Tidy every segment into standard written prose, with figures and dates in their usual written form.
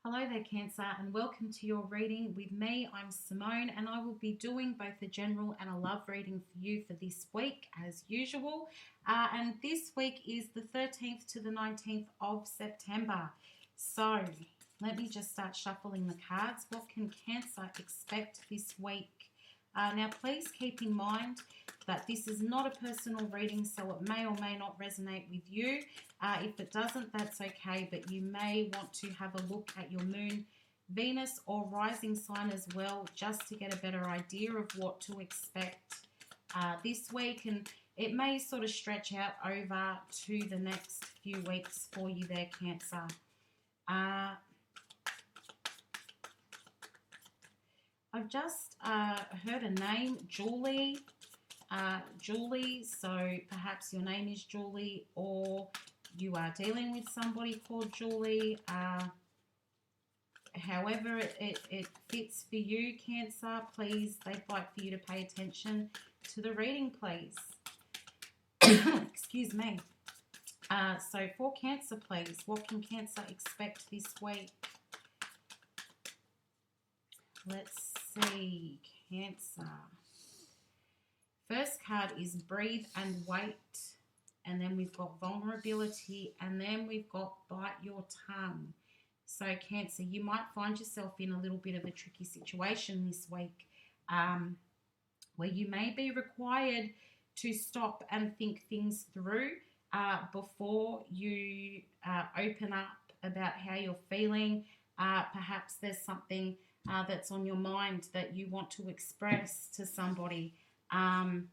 Hello there, Cancer, and welcome to your reading with me. I'm Simone, and I will be doing both a general and a love reading for you for this week, as usual. And this week is the 13th to the 19th of September. So let me just start shuffling the cards. What can Cancer expect this week? Now, please keep in mind that this is not a personal reading, so it may or may not resonate with you. If it doesn't, that's okay, but you may want to have a look at your moon, Venus, or rising sign as well, just to get a better idea of what to expect this week. And it may sort of stretch out over to the next few weeks for you there, Cancer. I've just heard a name, Julie. Julie, so perhaps your name is Julie, or you are dealing with somebody called Julie. However it fits for you, Cancer, please, they'd like for you to pay attention to the reading, please. Excuse me. So for Cancer, please, what can Cancer expect this week? Let's see, Cancer. First card is breathe and wait, and then we've got vulnerability, and then we've got bite your tongue. So Cancer, you might find yourself in a little bit of a tricky situation this week, where you may be required to stop and think things through before you open up about how you're feeling. Perhaps there's something that's on your mind that you want to express to somebody. And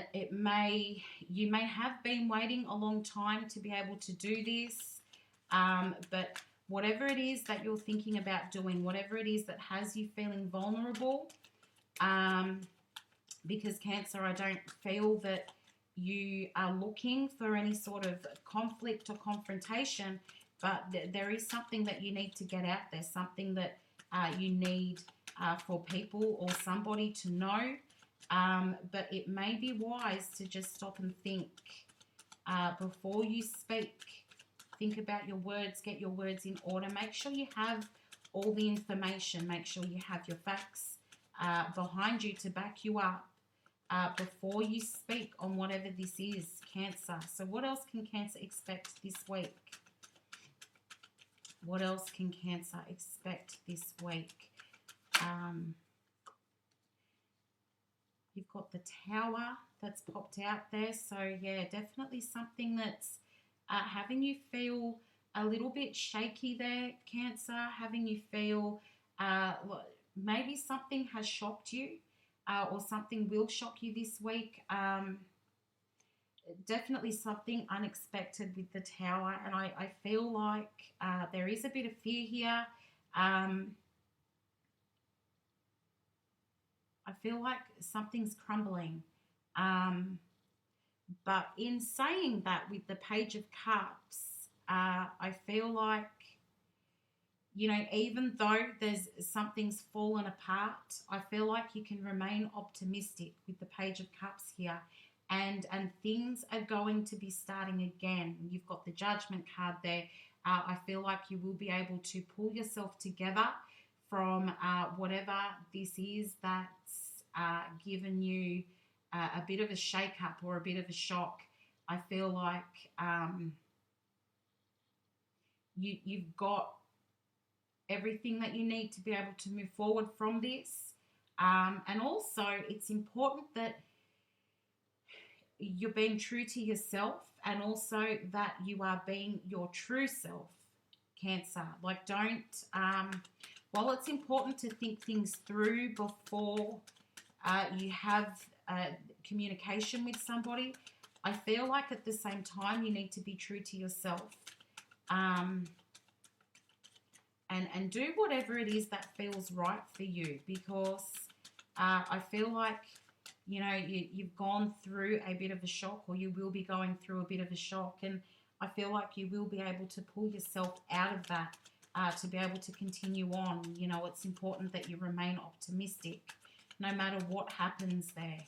you may have been waiting a long time to be able to do this, but whatever it is that you're thinking about doing, whatever it is that has you feeling vulnerable, because Cancer, I don't feel that you are looking for any sort of conflict or confrontation, but there is something that you need to get out there, something that you need for people or somebody to know, but it may be wise to just stop and think before you speak. Think about your words, get your words in order, make sure you have all the information, make sure you have your facts behind you to back you up before you speak on whatever this is, Cancer. So what else can Cancer expect this week? What else can Cancer expect this week? You've got the Tower that's popped out there. So, yeah, definitely something that's having you feel a little bit shaky there, Cancer, having you feel maybe something has shocked you or something will shock you this week. Definitely something unexpected with the Tower, and I feel like there is a bit of fear here. I feel like something's crumbling. But in saying that, with the Page of Cups, I feel like, you know, even though something's fallen apart, I feel like you can remain optimistic with the Page of Cups here. And things are going to be starting again. You've got the Judgment card there. I feel like you will be able to pull yourself together from whatever this is that's given you a bit of a shake-up or a bit of a shock. I feel like you've got everything that you need to be able to move forward from this. And also, it's important that you're being true to yourself, and also that you are being your true self, Cancer. Like, don't, while it's important to think things through before you have communication with somebody, I feel like at the same time you need to be true to yourself, and do whatever it is that feels right for you, because I feel like, you know, you've gone through a bit of a shock, or you will be going through a bit of a shock, and I feel like you will be able to pull yourself out of that to be able to continue on. You know, it's important that you remain optimistic no matter what happens there.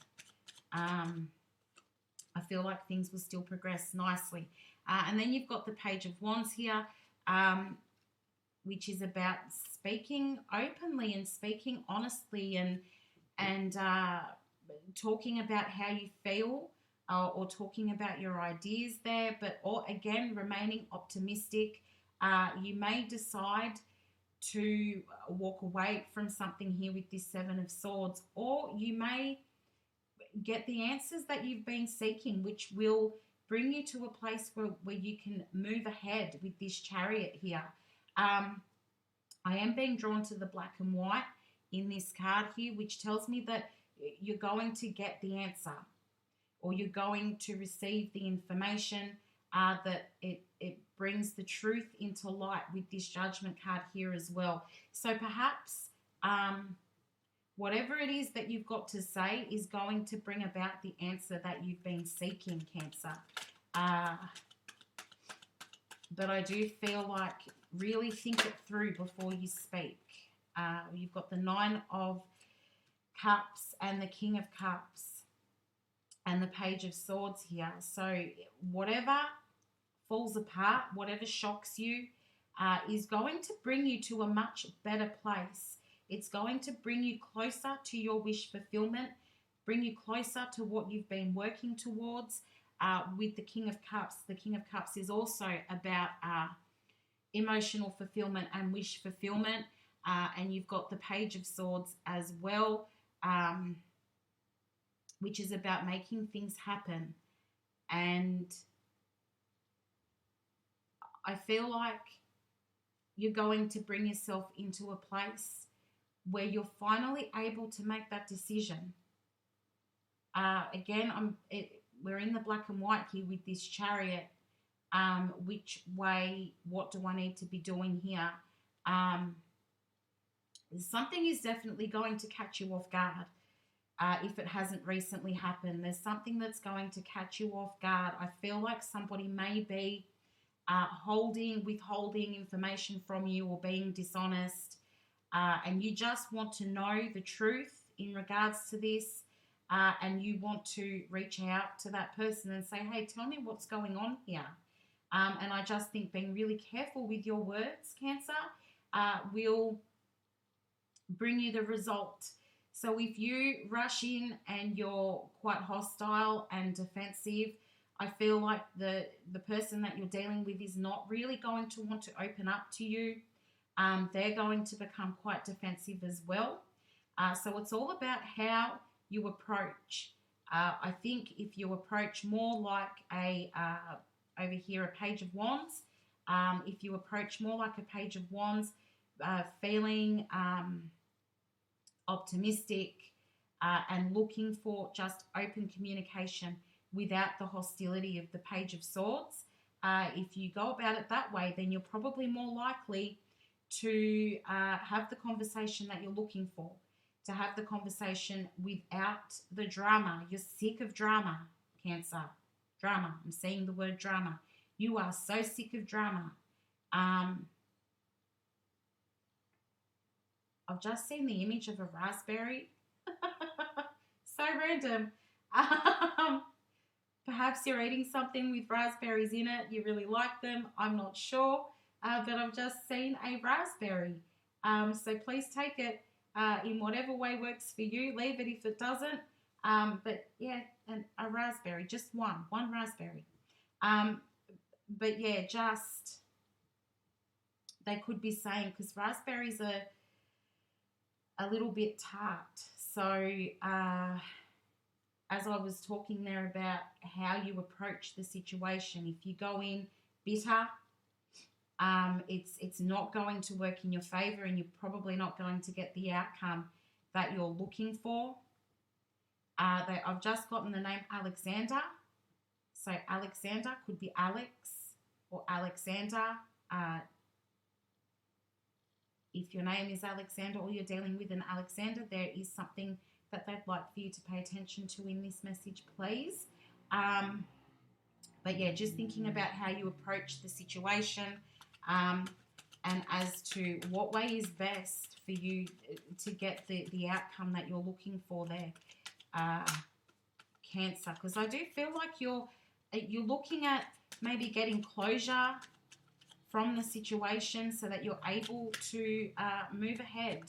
I feel like things will still progress nicely. And then you've got the Page of Wands here. which is about speaking openly and speaking honestly, and talking about how you feel, or talking about your ideas there, but or again remaining optimistic. You may decide to walk away from something here with this Seven of Swords, or you may get the answers that you've been seeking, which will bring you to a place where you can move ahead with this Chariot here. I am being drawn to the black and white in this card here, which tells me that you're going to get the answer, or you're going to receive the information, that it brings the truth into light with this Judgment card here as well. So perhaps whatever it is that you've got to say is going to bring about the answer that you've been seeking, Cancer. But I do feel like really think it through before you speak. You've got the Nine of Cups and the King of Cups and the Page of Swords here. So whatever falls apart, whatever shocks you, is going to bring you to a much better place. It's going to bring you closer to your wish fulfillment, bring you closer to what you've been working towards. With the King of Cups, the King of Cups is also about emotional fulfillment and wish fulfillment. And you've got the Page of Swords as well, which is about making things happen. And I feel like you're going to bring yourself into a place where you're finally able to make that decision. Again, we're in the black and white here with this Chariot. Which way, what do I need to be doing here? Something is definitely going to catch you off guard. If it hasn't recently happened, there's something that's going to catch you off guard. I feel like somebody may be withholding information from you, or being dishonest, and you just want to know the truth in regards to this, and you want to reach out to that person and say, hey, tell me what's going on here. And I just think being really careful with your words, Cancer, will bring you the result. So if you rush in and you're quite hostile and defensive, I feel like the person that you're dealing with is not really going to want to open up to you. They're going to become quite defensive as well. So it's all about how you approach. I think if you approach more like over here, a Page of Wands, if you approach more like a Page of Wands, feeling optimistic, and looking for just open communication without the hostility of the Page of Swords, if you go about it that way, then you're probably more likely to have the conversation that you're looking for, to have the conversation without the drama. You're sick of drama, Cancer. Drama. I'm saying the word drama. You are so sick of drama. I've just seen the image of a raspberry. So random. Perhaps you're eating something with raspberries in it. You really like them. I'm not sure. But I've just seen a raspberry. So please take it in whatever way works for you. Leave it if it doesn't. But yeah, a raspberry. Just one raspberry. But yeah, just they could be saying, because raspberries are a little bit tart. So as I was talking there about how you approach the situation, if you go in bitter, it's not going to work in your favor, and you're probably not going to get the outcome that you're looking for. I've just gotten the name Alexander. So Alexander could be Alex or Alexander. If your name is Alexander, or you're dealing with an Alexander, there is something that they'd like for you to pay attention to in this message, please. But yeah, just thinking about how you approach the situation, and as to what way is best for you to get the outcome that you're looking for there, Cancer. Because I do feel like you're looking at maybe getting closure from the situation so that you're able to move ahead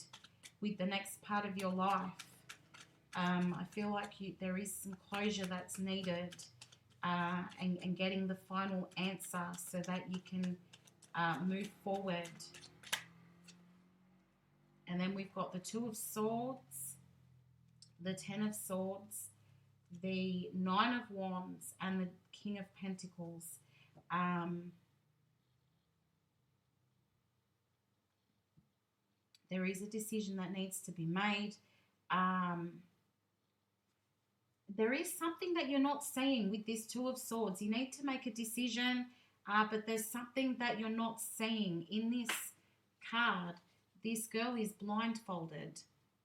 with the next part of your life. I feel like there is some closure that's needed, and getting the final answer so that you can move forward. And then we've got the Two of Swords, the Ten of Swords, the Nine of Wands, and the King of Pentacles. There is a decision that needs to be made. There is something that you're not seeing with this Two of Swords. You need to make a decision, but there's something that you're not seeing in this card. This girl is blindfolded,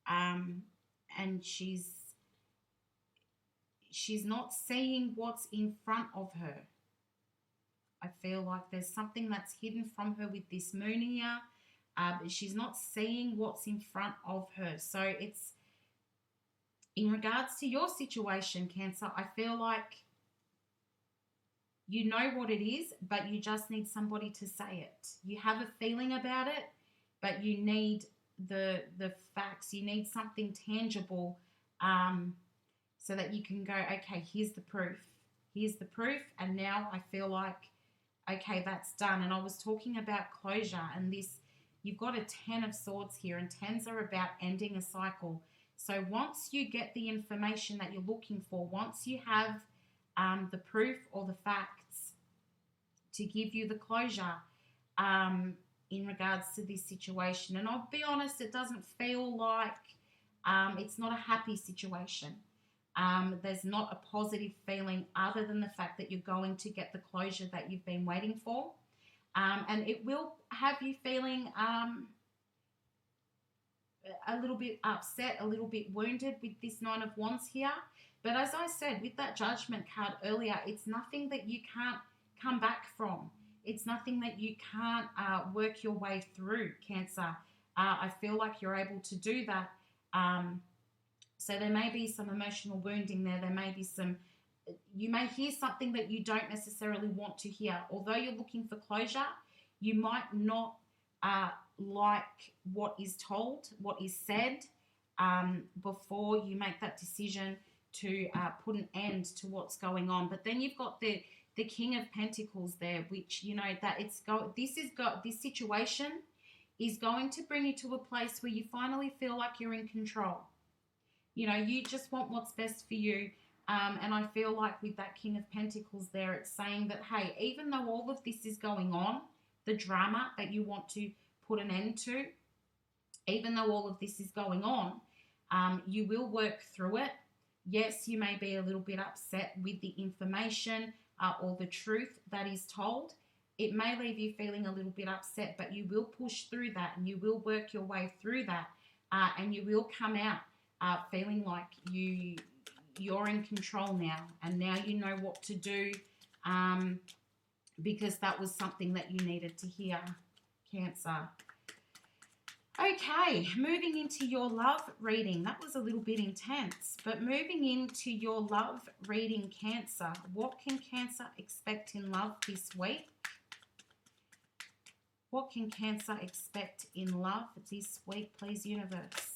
and she's not seeing what's in front of her. I feel like there's something that's hidden from her with this moon here. But she's not seeing what's in front of her. So it's, in regards to your situation, Cancer, I feel like you know what it is, but you just need somebody to say it. You have a feeling about it, but you need the facts. You need something tangible, so that you can go, okay, here's the proof. Here's the proof, and now I feel like, okay, that's done. And I was talking about closure, and this, you've got a Ten of Swords here, and tens are about ending a cycle. So once you get the information that you're looking for, once you have the proof or the facts to give you the closure in regards to this situation, and I'll be honest, it doesn't feel like it's not a happy situation. There's not a positive feeling other than the fact that you're going to get the closure that you've been waiting for. And it will have you feeling a little bit upset, a little bit wounded with this Nine of Wands here. But as I said, with that Judgment card earlier, it's nothing that you can't come back from. It's nothing that you can't work your way through, Cancer. I feel like you're able to do that. So there may be some emotional wounding there. There may be some, you may hear something that you don't necessarily want to hear. Although you're looking for closure, you might not like what is told, what is said, before you make that decision to put an end to what's going on. But then you've got the King of Pentacles there, which, you know, that this situation is going to bring you to a place where you finally feel like you're in control. You know, you just want what's best for you. And I feel like with that King of Pentacles there, it's saying that, hey, even though all of this is going on, the drama that you want to put an end to, even though all of this is going on, you will work through it. Yes, you may be a little bit upset with the information or the truth that is told. It may leave you feeling a little bit upset, but you will push through that, and you will work your way through that, and you will come out feeling like you're in control now, and now you know what to do, because that was something that you needed to hear, Cancer. Okay, moving into your love reading. That was a little bit intense, but moving into your love reading, Cancer. What can Cancer expect in love this week? What can Cancer expect in love this week, please, universe?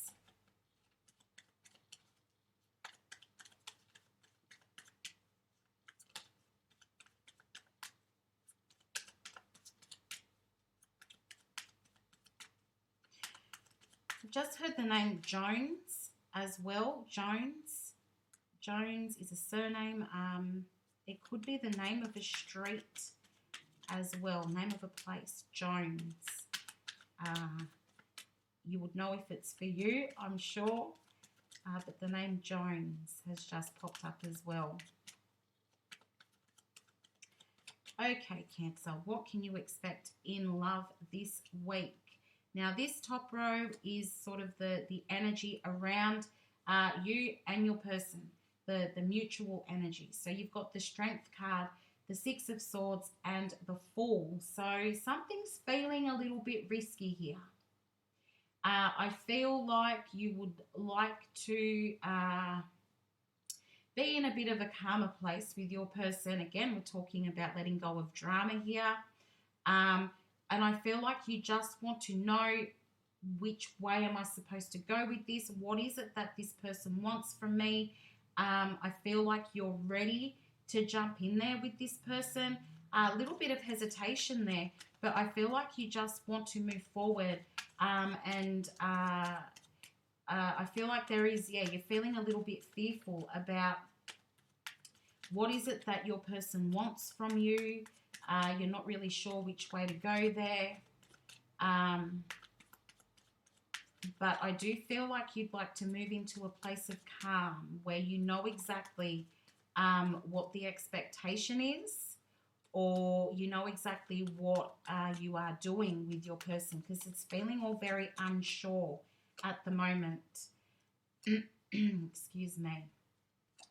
Just heard the name Jones as well. Jones is a surname. It could be the name of a street as well, name of a place, Jones. You would know if it's for you, I'm sure, but the name Jones has just popped up as well. Okay, Cancer, what can you expect in love this week? Now, this top row is sort of the energy around you and your person, the mutual energy. So you've got the Strength card, the Six of Swords, and the Fool. So something's feeling a little bit risky here. I feel like you would like to be in a bit of a calmer place with your person. Again, we're talking about letting go of drama here. And I feel like you just want to know, which way am I supposed to go with this? What is it that this person wants from me? I feel like you're ready to jump in there with this person. A little bit of hesitation there, but I feel like you just want to move forward. I feel like there is, yeah, you're feeling a little bit fearful about what is it that your person wants from you. You're not really sure which way to go there. But I do feel like you'd like to move into a place of calm where you know exactly what the expectation is, or you know exactly what you are doing with your person, because it's feeling all very unsure at the moment. Excuse me.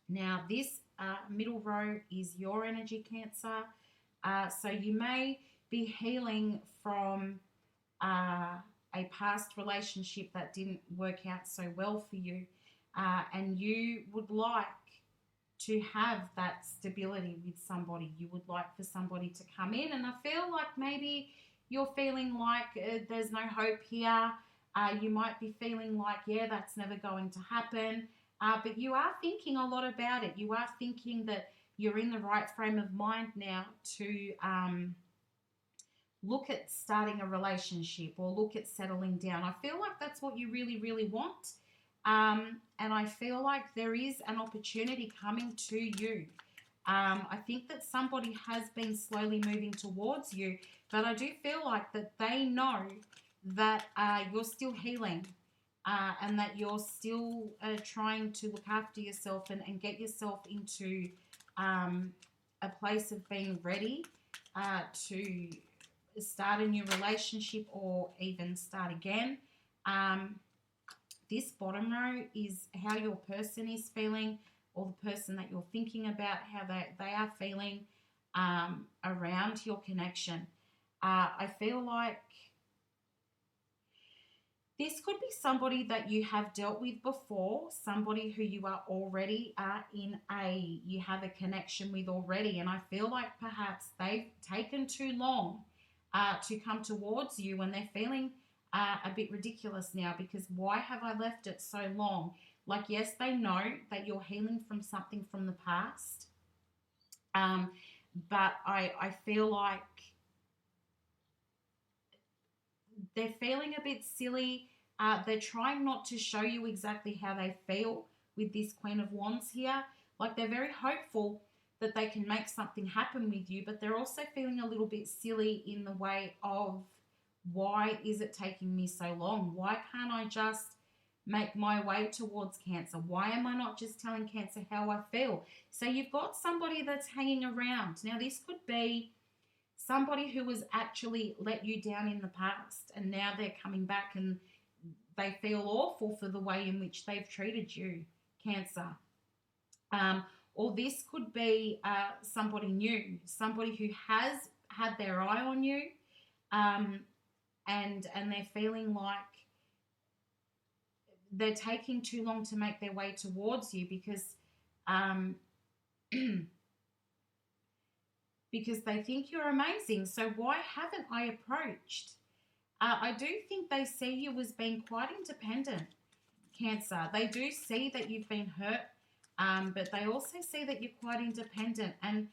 Now, this middle row is your energy, Cancer. So you may be healing from a past relationship that didn't work out so well for you, and you would like to have that stability with somebody. You would like for somebody to come in, and I feel like maybe you're feeling like there's no hope here. You might be feeling like, yeah, that's never going to happen, but you are thinking a lot about it. You are thinking that you're in the right frame of mind now to look at starting a relationship or look at settling down. I feel like that's what you really, really want. And I feel like there is an opportunity coming to you. I think that somebody has been slowly moving towards you, but I do feel like that they know that you're still healing, and that you're still trying to look after yourself and get yourself into a place of being ready to start a new relationship or even start again. This bottom row is how your person is feeling, or the person that you're thinking about, how they are feeling around your connection. I feel like this could be somebody that you have dealt with before, somebody who you are already you have a connection with already, and I feel like perhaps they've taken too long to come towards you, and they're feeling a bit ridiculous now, because why have I left it so long? Like, yes, they know that you're healing from something from the past, but I feel like they're feeling a bit silly. They're trying not to show you exactly how they feel with this Queen of Wands here. Like, they're very hopeful that they can make something happen with you, but they're also feeling a little bit silly in the way of, why is it taking me so long? Why can't I just make my way towards Cancer? Why am I not just telling Cancer how I feel? So you've got somebody that's hanging around. Now, this could be somebody who has actually let you down in the past, and now they're coming back and they feel awful for the way in which they've treated you, Cancer. Or this could be somebody new, somebody who has had their eye on you, and they're feeling like they're taking too long to make their way towards you, because because they think you're amazing. So why haven't I approached? I do think they see you as being quite independent, Cancer. They do see that you've been hurt, but they also see that you're quite independent, and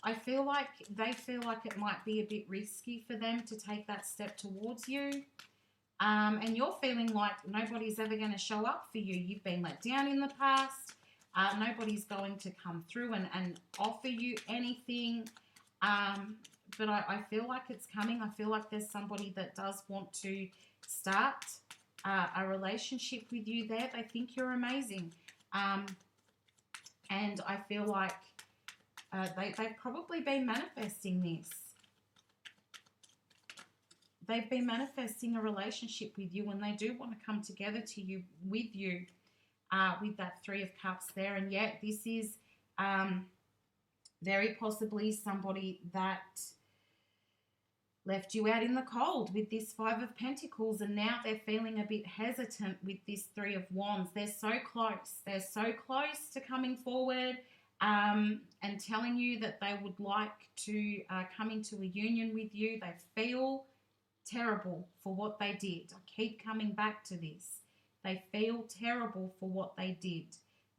I feel like they feel like it might be a bit risky for them to take that step towards you. And you're feeling like nobody's ever going to show up for you. You've been let down in the past. Nobody's going to come through and offer you anything. But I feel like it's coming. I feel like there's somebody that does want to start a relationship with you there. They think you're amazing. And I feel like they've probably been manifesting this. They've been manifesting a relationship with you, and they do want to come together to you with that Three of Cups there. And yet this is very possibly somebody that left you out in the cold with this Five of Pentacles, and now they're feeling a bit hesitant with this Three of Wands. They're so close. They're so close to coming forward, and telling you that they would like to come into a union with you. They feel terrible for what they did. I keep coming back to this. They feel terrible for what they did.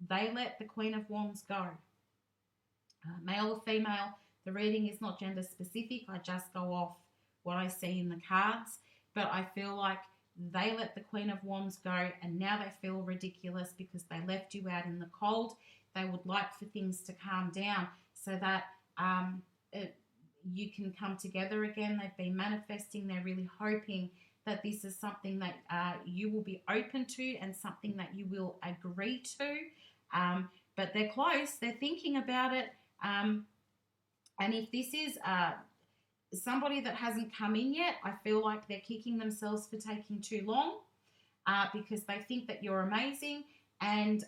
They let the Queen of Wands go. Male or female, the reading is not gender specific. I just go off what I see in the cards. But I feel like they let the Queen of Wands go and now they feel ridiculous because they left you out in the cold. They would like for things to calm down so that you can come together again. They've been manifesting. They're really hoping that this is something that you will be open to and something that you will agree to. But they're close. They're thinking about it. And if this is somebody that hasn't come in yet, I feel like they're kicking themselves for taking too long because they think that you're amazing and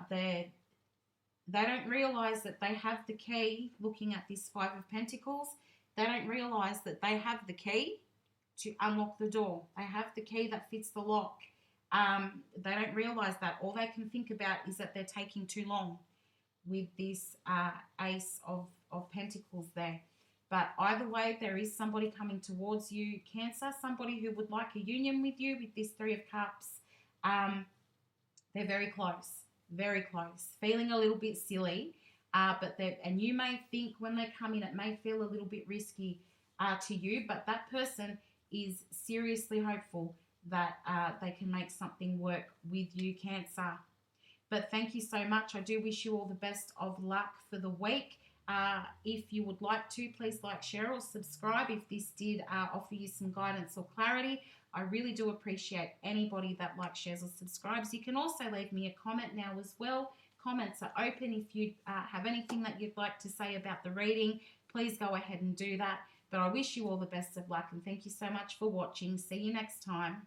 they don't realize that they have the key. Looking at this Five of Pentacles, they don't realize that they have the key to unlock the door. They have the key that fits the lock. They don't realize that. All they can think about is that they're taking too long with this Ace of Pentacles there. But either way, there is somebody coming towards you, Cancer, somebody who would like a union with you with this Three of Cups. They're very close, feeling a little bit silly. And you may think when they come in, it may feel a little bit risky to you, but that person is seriously hopeful that they can make something work with you, Cancer. But thank you so much. I do wish you all the best of luck for the week. If you would like to, please like, share, or subscribe if this did offer you some guidance or clarity. I really do appreciate anybody that likes, shares, or subscribes. You can also leave me a comment now as well. Comments are open. If you have anything that you'd like to say about the reading, please go ahead and do that. But I wish you all the best of luck and thank you so much for watching. See you next time.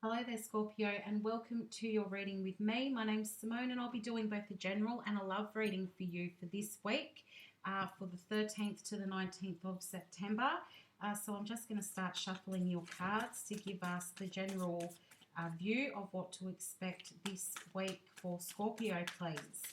Hello there, Scorpio, and welcome to your reading with me. My name's Simone, and I'll be doing both a general and a love reading for you for this week, for the 13th to the 19th of September. So I'm just going to start shuffling your cards to give us the general view of what to expect this week for Scorpio, please.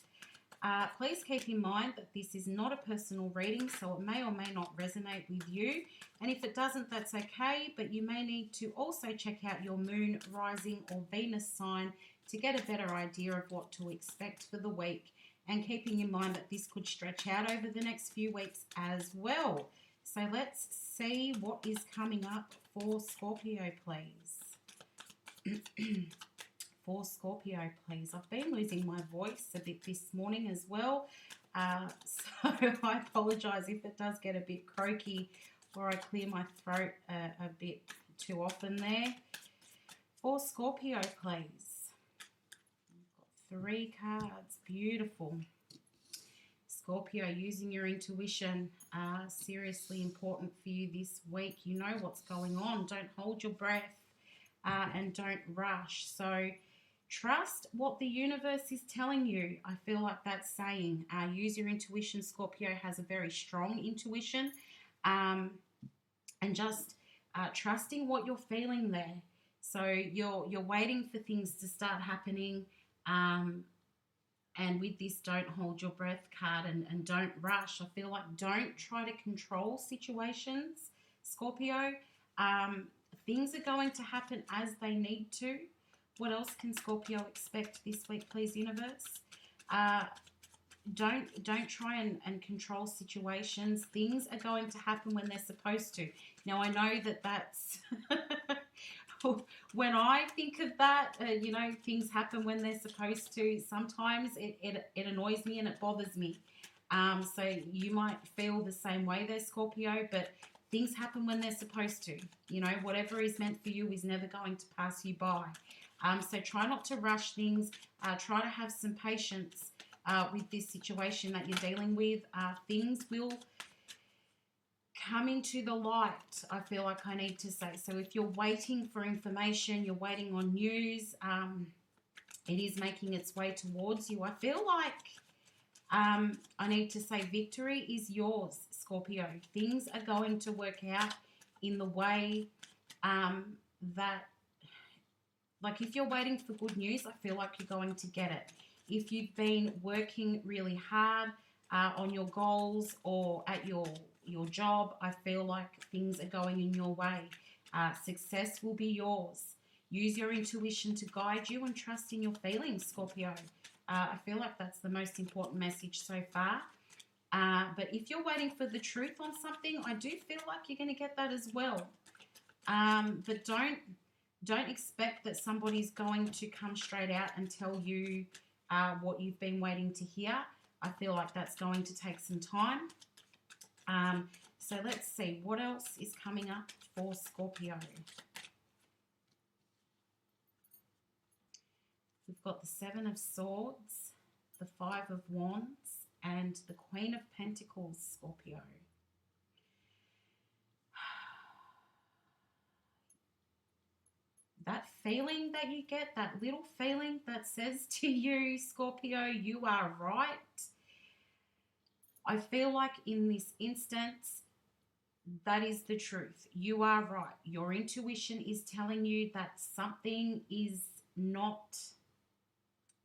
Please keep in mind that this is not a personal reading, so it may or may not resonate with you. And if it doesn't, that's okay, but you may need to also check out your moon, rising, or Venus sign to get a better idea of what to expect for the week. And keeping in mind that this could stretch out over the next few weeks as well. So let's see what is coming up for Scorpio, please. For Scorpio, please. I've been losing my voice a bit this morning as well, so I apologise if it does get a bit croaky or I clear my throat a bit too often there. For Scorpio, please. I've got 3 cards. Beautiful. Scorpio, using your intuition, seriously important for you this week. You know what's going on. Don't hold your breath and don't rush. So trust what the universe is telling you. I feel like that's saying use your intuition. Scorpio has a very strong intuition, and just trusting what you're feeling there. So you're waiting for things to start happening, and with this don't hold your breath card and don't rush. I feel like don't try to control situations, Scorpio. Things are going to happen as they need to. What else can Scorpio expect this week, please, universe? Don't try and control situations. Things are going to happen when they're supposed to. Now, I know that that's... when I think of that, things happen when they're supposed to. Sometimes it annoys me and it bothers me. So you might feel the same way there, Scorpio, but things happen when they're supposed to. Whatever is meant for you is never going to pass you by. So try not to rush things. Try to have some patience with this situation that you're dealing with. Things will come into the light, I feel like I need to say. So if you're waiting for information, you're waiting on news, it is making its way towards you. I feel like I need to say victory is yours, Scorpio. Things are going to work out in the way that, like if you're waiting for good news, I feel like you're going to get it. if you've been working really hard on your goals or at your job, I feel like things are going in your way. Success will be yours. Use your intuition to guide you and trust in your feelings, Scorpio. I feel like that's the most important message so far. But if you're waiting for the truth on something, I do feel like you're going to get that as well. But don't expect that somebody's going to come straight out and tell you what you've been waiting to hear. I feel like that's going to take some time. So let's see what else is coming up for Scorpio. We've got the Seven of Swords, the Five of Wands, and the Queen of Pentacles, Scorpio. That feeling that you get, that little feeling that says to you, Scorpio, you are right. I feel like in this instance, that is the truth. You are right. Your intuition is telling you that something is not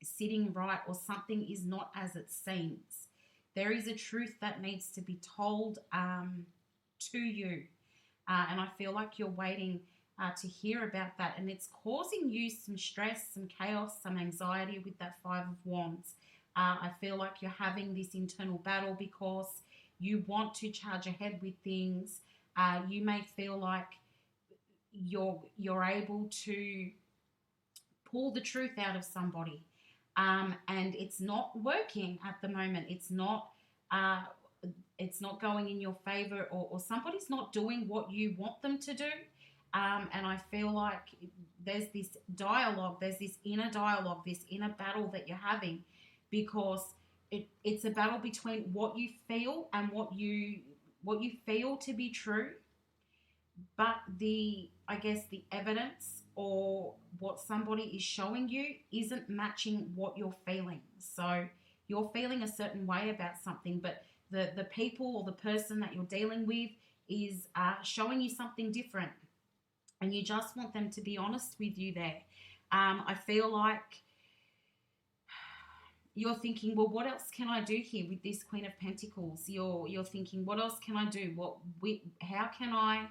sitting right or something is not as it seems. There is a truth that needs to be told to you. And I feel like you're waiting to hear about that. And it's causing you some stress, some chaos, some anxiety with that Five of Wands. I feel like you're having this internal battle because you want to charge ahead with things. You may feel like you're able to pull the truth out of somebody. And it's not working at the moment. It's not going in your favor, or somebody's not doing what you want them to do. And I feel like there's this dialogue, there's this inner dialogue, this inner battle that you're having, because it's a battle between what you feel and what you feel to be true, but the evidence or what somebody is showing you isn't matching what you're feeling. So you're feeling a certain way about something, but the people or the person that you're dealing with is showing you something different, and you just want them to be honest with you there. I feel like you're thinking, well, what else can I do here with this Queen of Pentacles? You're thinking, what else can I do? How can I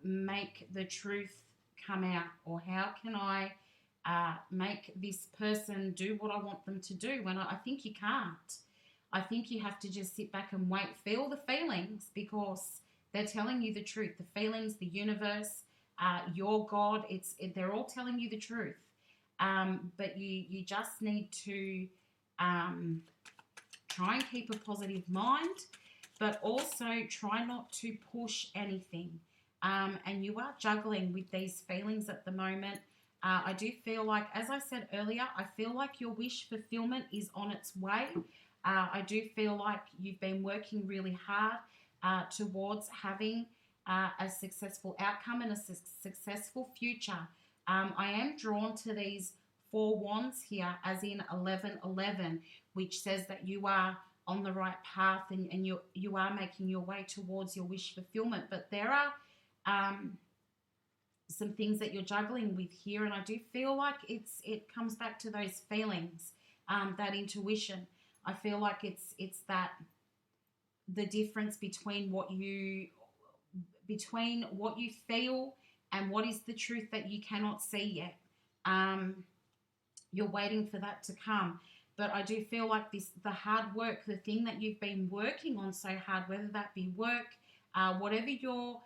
make the truth come out? Or how can I make this person do what I want them to do? When I think you can't. I think you have to just sit back and wait, feel the feelings, because they're telling you the truth. The feelings, the universe, your God, they're all telling you the truth. But you just need to try and keep a positive mind, but also try not to push anything. And you are juggling with these feelings at the moment. I do feel like, as I said earlier, I feel like your wish fulfillment is on its way. I do feel like you've been working really hard towards having a successful outcome and a successful future. I am drawn to these Four Wands here, as in 1111, which says that you are on the right path and you are making your way towards your wish fulfillment. But there are some things that you're juggling with here, and I do feel like it comes back to those feelings, that intuition. I feel like it's that the difference between what you feel and what is the truth that you cannot see yet. You're waiting for that to come. But I do feel like the hard work, the thing that you've been working on so hard, whether that be work, whatever your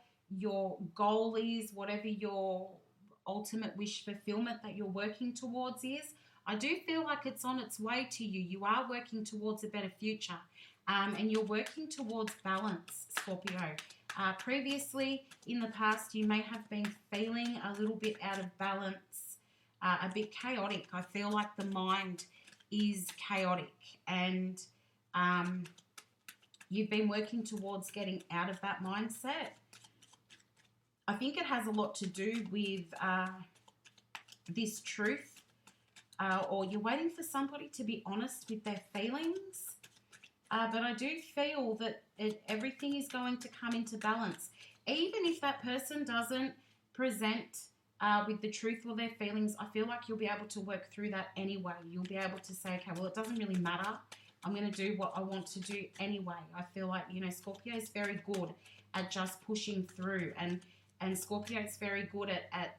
goal is, whatever your ultimate wish fulfillment that you're working towards is, I do feel like it's on its way to you. You are working towards a better future, and you're working towards balance, Scorpio. Previously, in the past, you may have been feeling a little bit out of balance, a bit chaotic. I feel like the mind is chaotic, and you've been working towards getting out of that mindset. I think it has a lot to do with this truth, or you're waiting for somebody to be honest with their feelings. But I do feel that everything is going to come into balance. Even if that person doesn't present with the truth or their feelings, I feel like you'll be able to work through that anyway. You'll be able to say, okay, well, it doesn't really matter. I'm going to do what I want to do anyway. I feel like, you know, Scorpio is very good at just pushing through, and Scorpio is very good at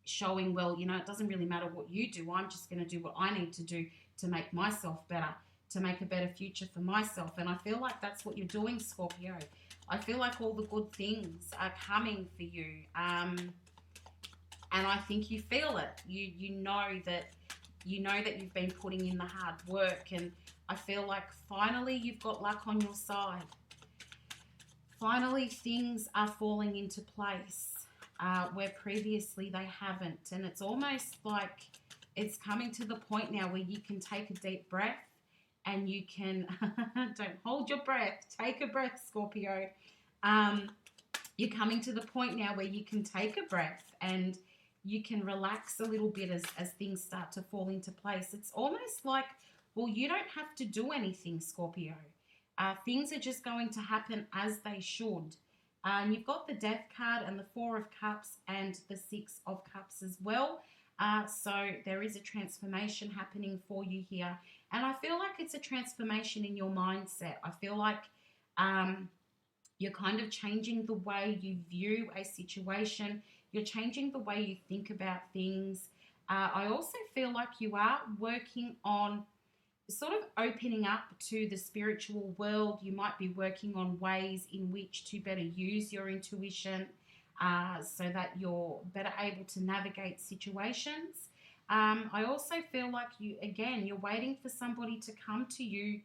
showing, well, you know, it doesn't really matter what you do. I'm just going to do what I need to do to make myself better, to make a better future for myself. And I feel like that's what you're doing, Scorpio. I feel like all the good things are coming for you. And I think you feel it. You know that you've been putting in the hard work, and I feel like finally you've got luck on your side. Finally, things are falling into place where previously they haven't. And it's almost like it's coming to the point now where you can take a deep breath and you can, don't hold your breath, take a breath, Scorpio. You're coming to the point now where you can take a breath and you can relax a little bit as things start to fall into place. It's almost like, well, you don't have to do anything, Scorpio. Things are just going to happen as they should. And you've got the Death card and the Four of Cups and the Six of Cups as well. So there is a transformation happening for you here. And I feel like it's a transformation in your mindset. I feel like you're kind of changing the way you view a situation. You're changing the way you think about things. I also feel like you are working on sort of opening up to the spiritual world. You might be working on ways in which to better use your intuition so that you're better able to navigate situations. I also feel like you're waiting for somebody to come to you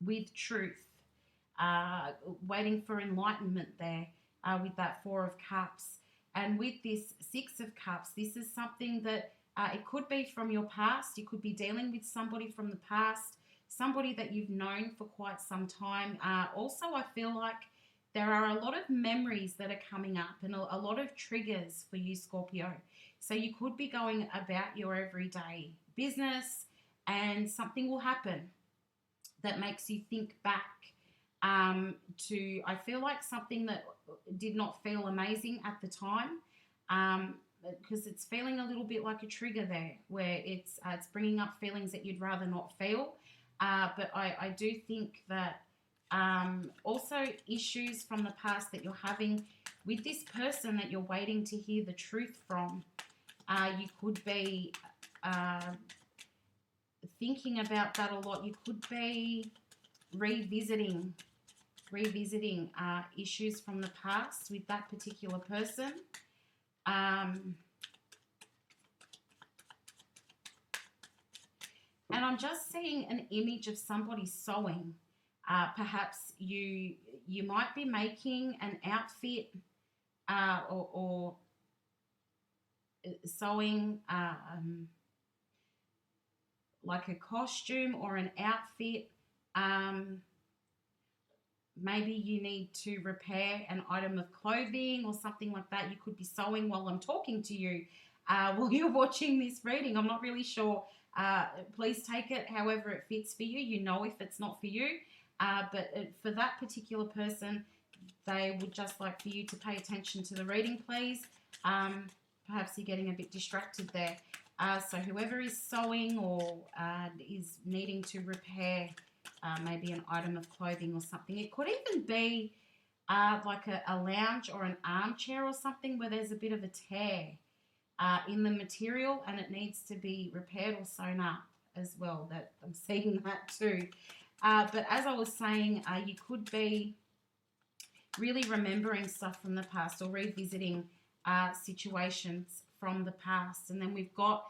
with truth, waiting for enlightenment there with that Four of Cups. And with this Six of Cups, this is something that it could be from your past. You could be dealing with somebody from the past, somebody that you've known for quite some time. Also, I feel like there are a lot of memories that are coming up and a lot of triggers for you, Scorpio. So you could be going about your everyday business and something will happen that makes you think back to, I feel like, something that did not feel amazing at the time. Because it's feeling a little bit like a trigger there, where it's bringing up feelings that you'd rather not feel. But I do think that also issues from the past that you're having with this person that you're waiting to hear the truth from. You could be thinking about that a lot. You could be revisiting issues from the past with that particular person. And I'm just seeing an image of somebody sewing. Perhaps you might be making an outfit or sewing like a costume or an outfit. Maybe you need to repair an item of clothing or something like that. You could be sewing while I'm talking to you while you're watching this reading. I'm not really sure. Please take it however it fits for you. You know if it's not for you. But for that particular person, they would just like for you to pay attention to the reading, please. Perhaps you're getting a bit distracted there. So whoever is sewing or is needing to repair maybe an item of clothing or something. It could even be like a lounge or an armchair or something where there's a bit of a tear in the material and it needs to be repaired or sewn up as well. That I'm seeing that too. But as I was saying, you could be really remembering stuff from the past or revisiting situations from the past. And then we've got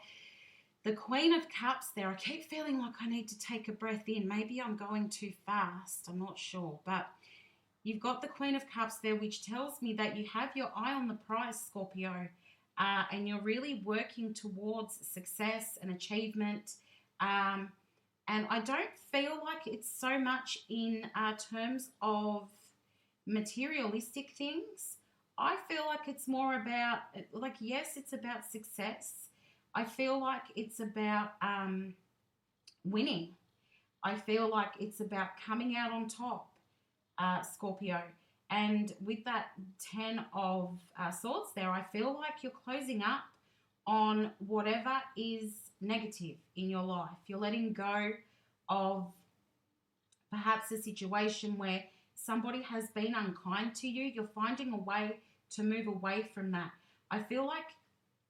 the Queen of Cups there. I keep feeling like I need to take a breath in. Maybe I'm going too fast. I'm not sure. But you've got the Queen of Cups there, which tells me that you have your eye on the prize, Scorpio, and you're really working towards success and achievement. And I don't feel like it's so much in terms of materialistic things. I feel like it's more about, like, yes, it's about success. I feel like it's about winning. I feel like it's about coming out on top, Scorpio. And with that 10 of swords there, I feel like you're closing up on whatever is negative in your life. You're letting go of perhaps a situation where somebody has been unkind to you. You're finding a way to move away from that. I feel like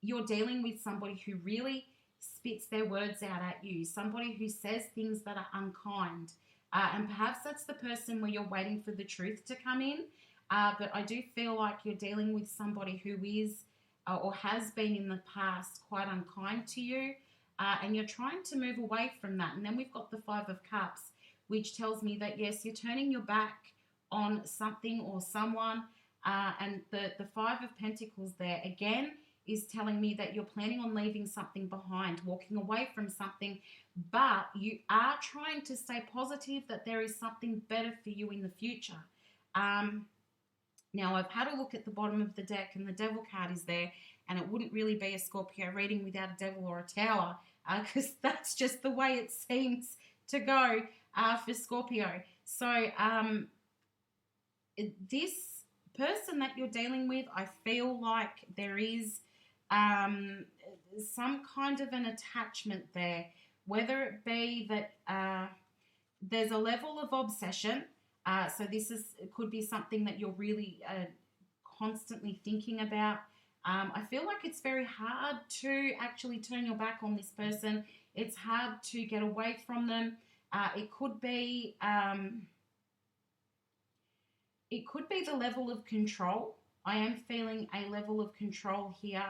you're dealing with somebody who really spits their words out at you, somebody who says things that are unkind. And perhaps that's the person where you're waiting for the truth to come in. But I do feel like you're dealing with somebody who is or has been in the past quite unkind to you. And you're trying to move away from that. And then we've got the Five of Cups, which tells me that, yes, you're turning your back on something or someone. And the Five of Pentacles there, again, is telling me that you're planning on leaving something behind, walking away from something, but you are trying to stay positive that there is something better for you in the future. Now, I've had a look at the bottom of the deck, and the Devil card is there, and it wouldn't really be a Scorpio reading without a devil or a tower, because that's just the way it seems to go for Scorpio. So this person that you're dealing with, I feel like there is some kind of an attachment there, whether it be that there's a level of obsession. So this could be something that you're really constantly thinking about. I feel like it's very hard to actually turn your back on this person. It's hard to get away from them. It could be the level of control. I am feeling a level of control here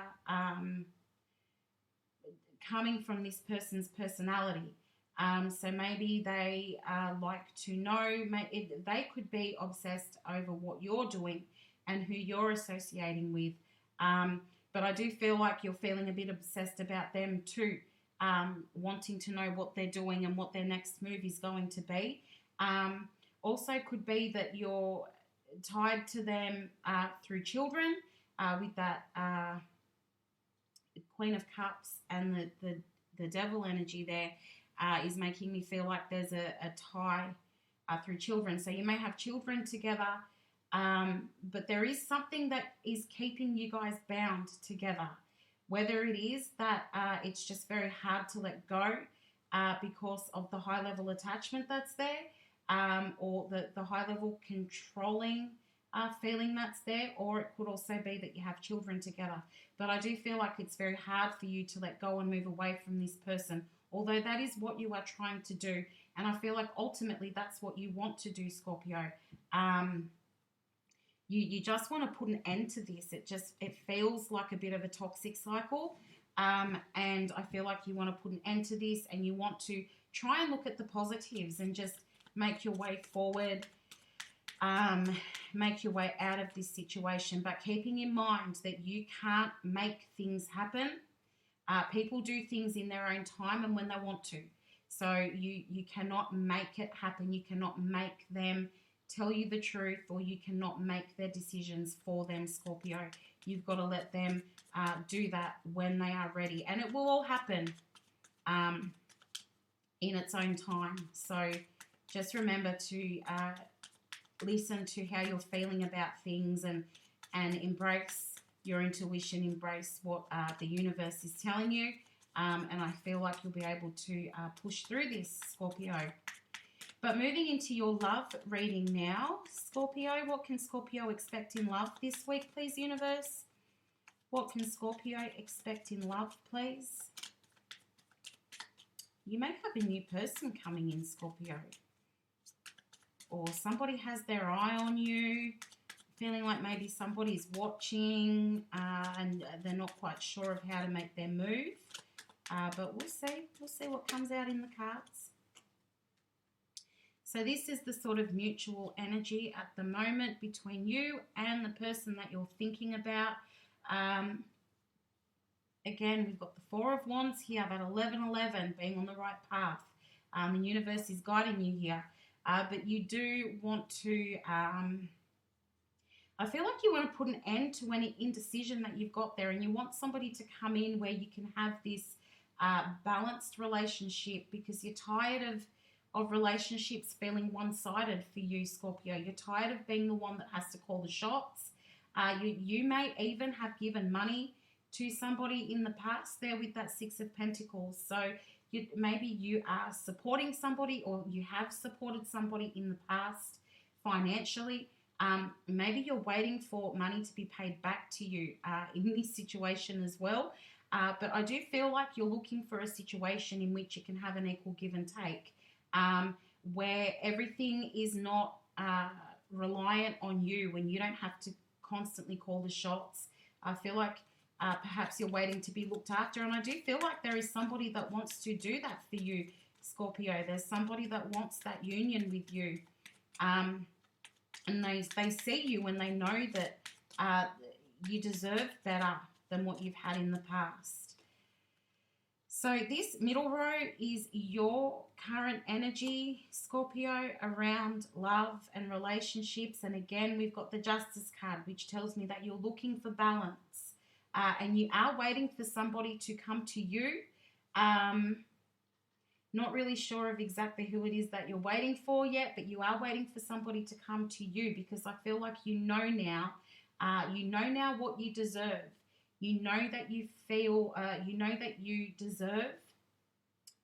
coming from this person's personality. So maybe they like to know, they could be obsessed over what you're doing and who you're associating with. But I do feel like you're feeling a bit obsessed about them too, wanting to know what they're doing and what their next move is going to be. Also could be that you're tied to them through children with that Queen of Cups, and the Devil energy there is making me feel like there's a tie through children. So you may have children together, but there is something that is keeping you guys bound together. Whether it is that it's just very hard to let go because of the high level attachment that's there, or the high level controlling feeling that's there, or it could also be that you have children together. But I do feel like it's very hard for you to let go and move away from this person, although that is what you are trying to do. And I feel like ultimately that's what you want to do, Scorpio. You just want to put an end to this. It feels like a bit of a toxic cycle. And I feel like you want to put an end to this, and you want to try and look at the positives and just make your way forward, make your way out of this situation, but keeping in mind that you can't make things happen. People do things in their own time and when they want to. So you cannot make it happen. You cannot make them tell you the truth, or you cannot make their decisions for them, Scorpio. You've got to let them do that when they are ready. And it will all happen in its own time. So just remember to listen to how you're feeling about things, and embrace your intuition, embrace what the universe is telling you. And I feel like you'll be able to push through this, Scorpio. But moving into your love reading now, Scorpio, what can Scorpio expect in love this week, please, universe? What can Scorpio expect in love, please? You may have a new person coming in, Scorpio. Or somebody has their eye on you, feeling like maybe somebody's watching and they're not quite sure of how to make their move. But we'll see. We'll see what comes out in the cards. So this is the sort of mutual energy at the moment between you and the person that you're thinking about. Again, we've got the Four of Wands here, that 11-11, being on the right path. The universe is guiding you here. But you do want to, I feel like you want to put an end to any indecision that you've got there, and you want somebody to come in where you can have this balanced relationship, because you're tired of of relationships feeling one-sided for you, Scorpio. You're tired of being the one that has to call the shots. You may even have given money to somebody in the past there with that Six of Pentacles. So maybe you are supporting somebody, or you have supported somebody in the past financially. Maybe you're waiting for money to be paid back to you in this situation as well. But I do feel like you're looking for a situation in which you can have an equal give and take, where everything is not reliant on you, when you don't have to constantly call the shots. I feel like perhaps you're waiting to be looked after, and I do feel like there is somebody that wants to do that for you, Scorpio. There's somebody that wants that union with you, and they see you and they know that you deserve better than what you've had in the past. So this middle row is your current energy, Scorpio, around love and relationships. And again, we've got the Justice card, which tells me that you're looking for balance. And you are waiting for somebody to come to you. Not really sure of exactly who it is that you're waiting for yet, but you are waiting for somebody to come to you, because I feel like you know now what you deserve. You know that you feel, you know that you deserve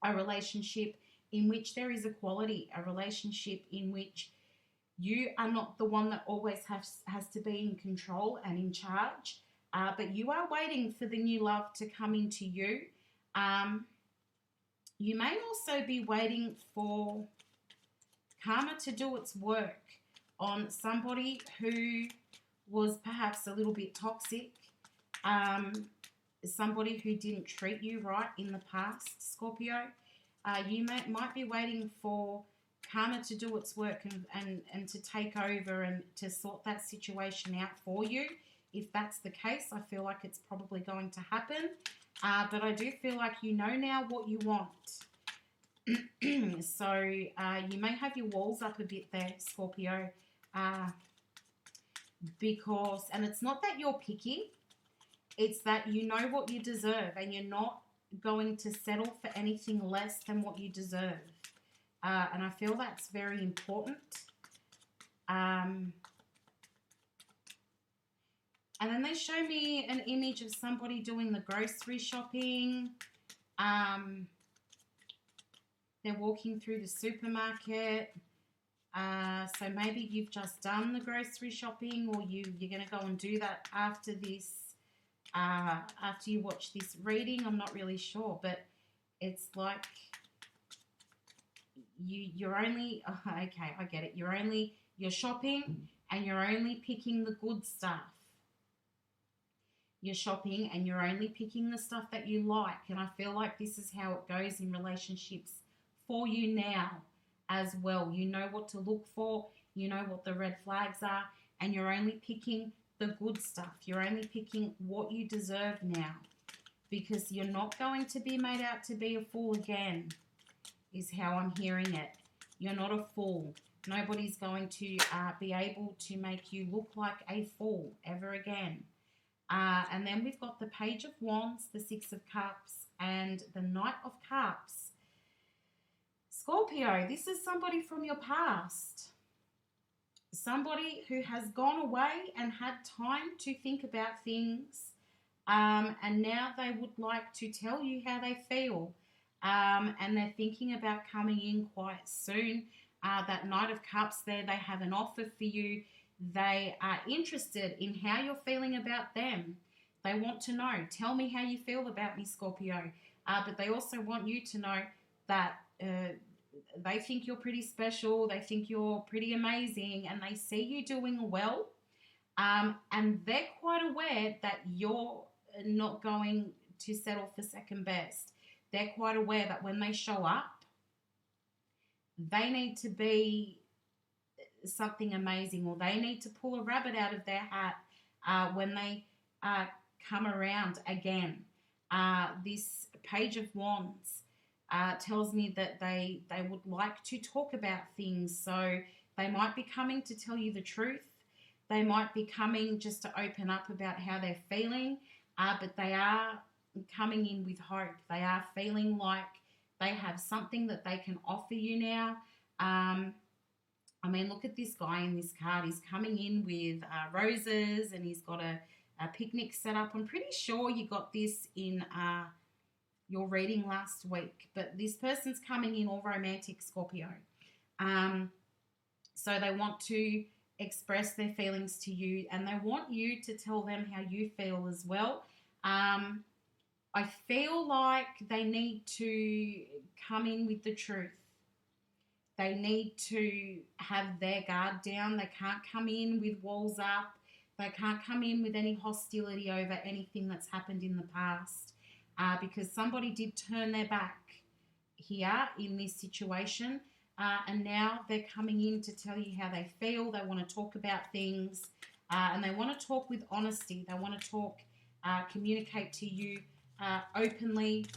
a relationship in which there is equality, a relationship in which you are not the one that always has to be in control and in charge, but you are waiting for the new love to come into you. You may also be waiting for karma to do its work on somebody who was perhaps a little bit toxic, somebody who didn't treat you right in the past, Scorpio. You might be waiting for karma to do its work and to take over and to sort that situation out for you. If that's the case, I feel like it's probably going to happen. But I do feel like you know now what you want. So you may have your walls up a bit there, Scorpio, because, and it's not that you're picky, it's that you know what you deserve and you're not going to settle for anything less than what you deserve. And I feel that's very important. And then they show me an image of somebody doing the grocery shopping. They're walking through the supermarket. So maybe you've just done the grocery shopping, or you're going to go and do that after this, after you watch this reading. I'm not really sure, but it's like you're only, okay, I get it. You're shopping and you're only picking the good stuff. You're shopping and you're only picking the stuff that you like. And I feel like this is how it goes in relationships for you now as well. You know what to look for. You know what the red flags are. And you're only picking the good stuff. You're only picking what you deserve now. Because you're not going to be made out to be a fool again, is how I'm hearing it. You're not a fool. Nobody's going to be able to make you look like a fool ever again. And then we've got the Page of Wands, the Six of Cups, and the Knight of Cups. Scorpio, this is somebody from your past. Somebody who has gone away and had time to think about things, and now they would like to tell you how they feel. And they're thinking about coming in quite soon. That Knight of Cups there, they have an offer for you. They are interested in how you're feeling about them. They want to know, tell me how you feel about me, Scorpio. But they also want you to know that they think you're pretty special. They think you're pretty amazing, and they see you doing well. And they're quite aware that you're not going to settle for second best. They're quite aware that when they show up, they need to be something amazing, or they need to pull a rabbit out of their hat when they come around again. This Page of Wands tells me that they would like to talk about things. So they might be coming to tell you the truth. They might be coming just to open up about how they're feeling, but they are coming in with hope. They are feeling like They have something that they can offer you now. I mean, look at this guy in this card. He's coming in with roses, and he's got a picnic set up. I'm pretty sure you got this in your reading last week, but this person's coming in all romantic, Scorpio. So they want to express their feelings to you, and they want you to tell them how you feel as well. I feel like they need to come in with the truth. They need to have their guard down. They can't come in with walls up. They can't come in with any hostility over anything that's happened in the past, because somebody did turn their back here in this situation, and now they're coming in to tell you how they feel. They want to talk about things, and they want to talk with honesty. They want to talk, communicate to you openly,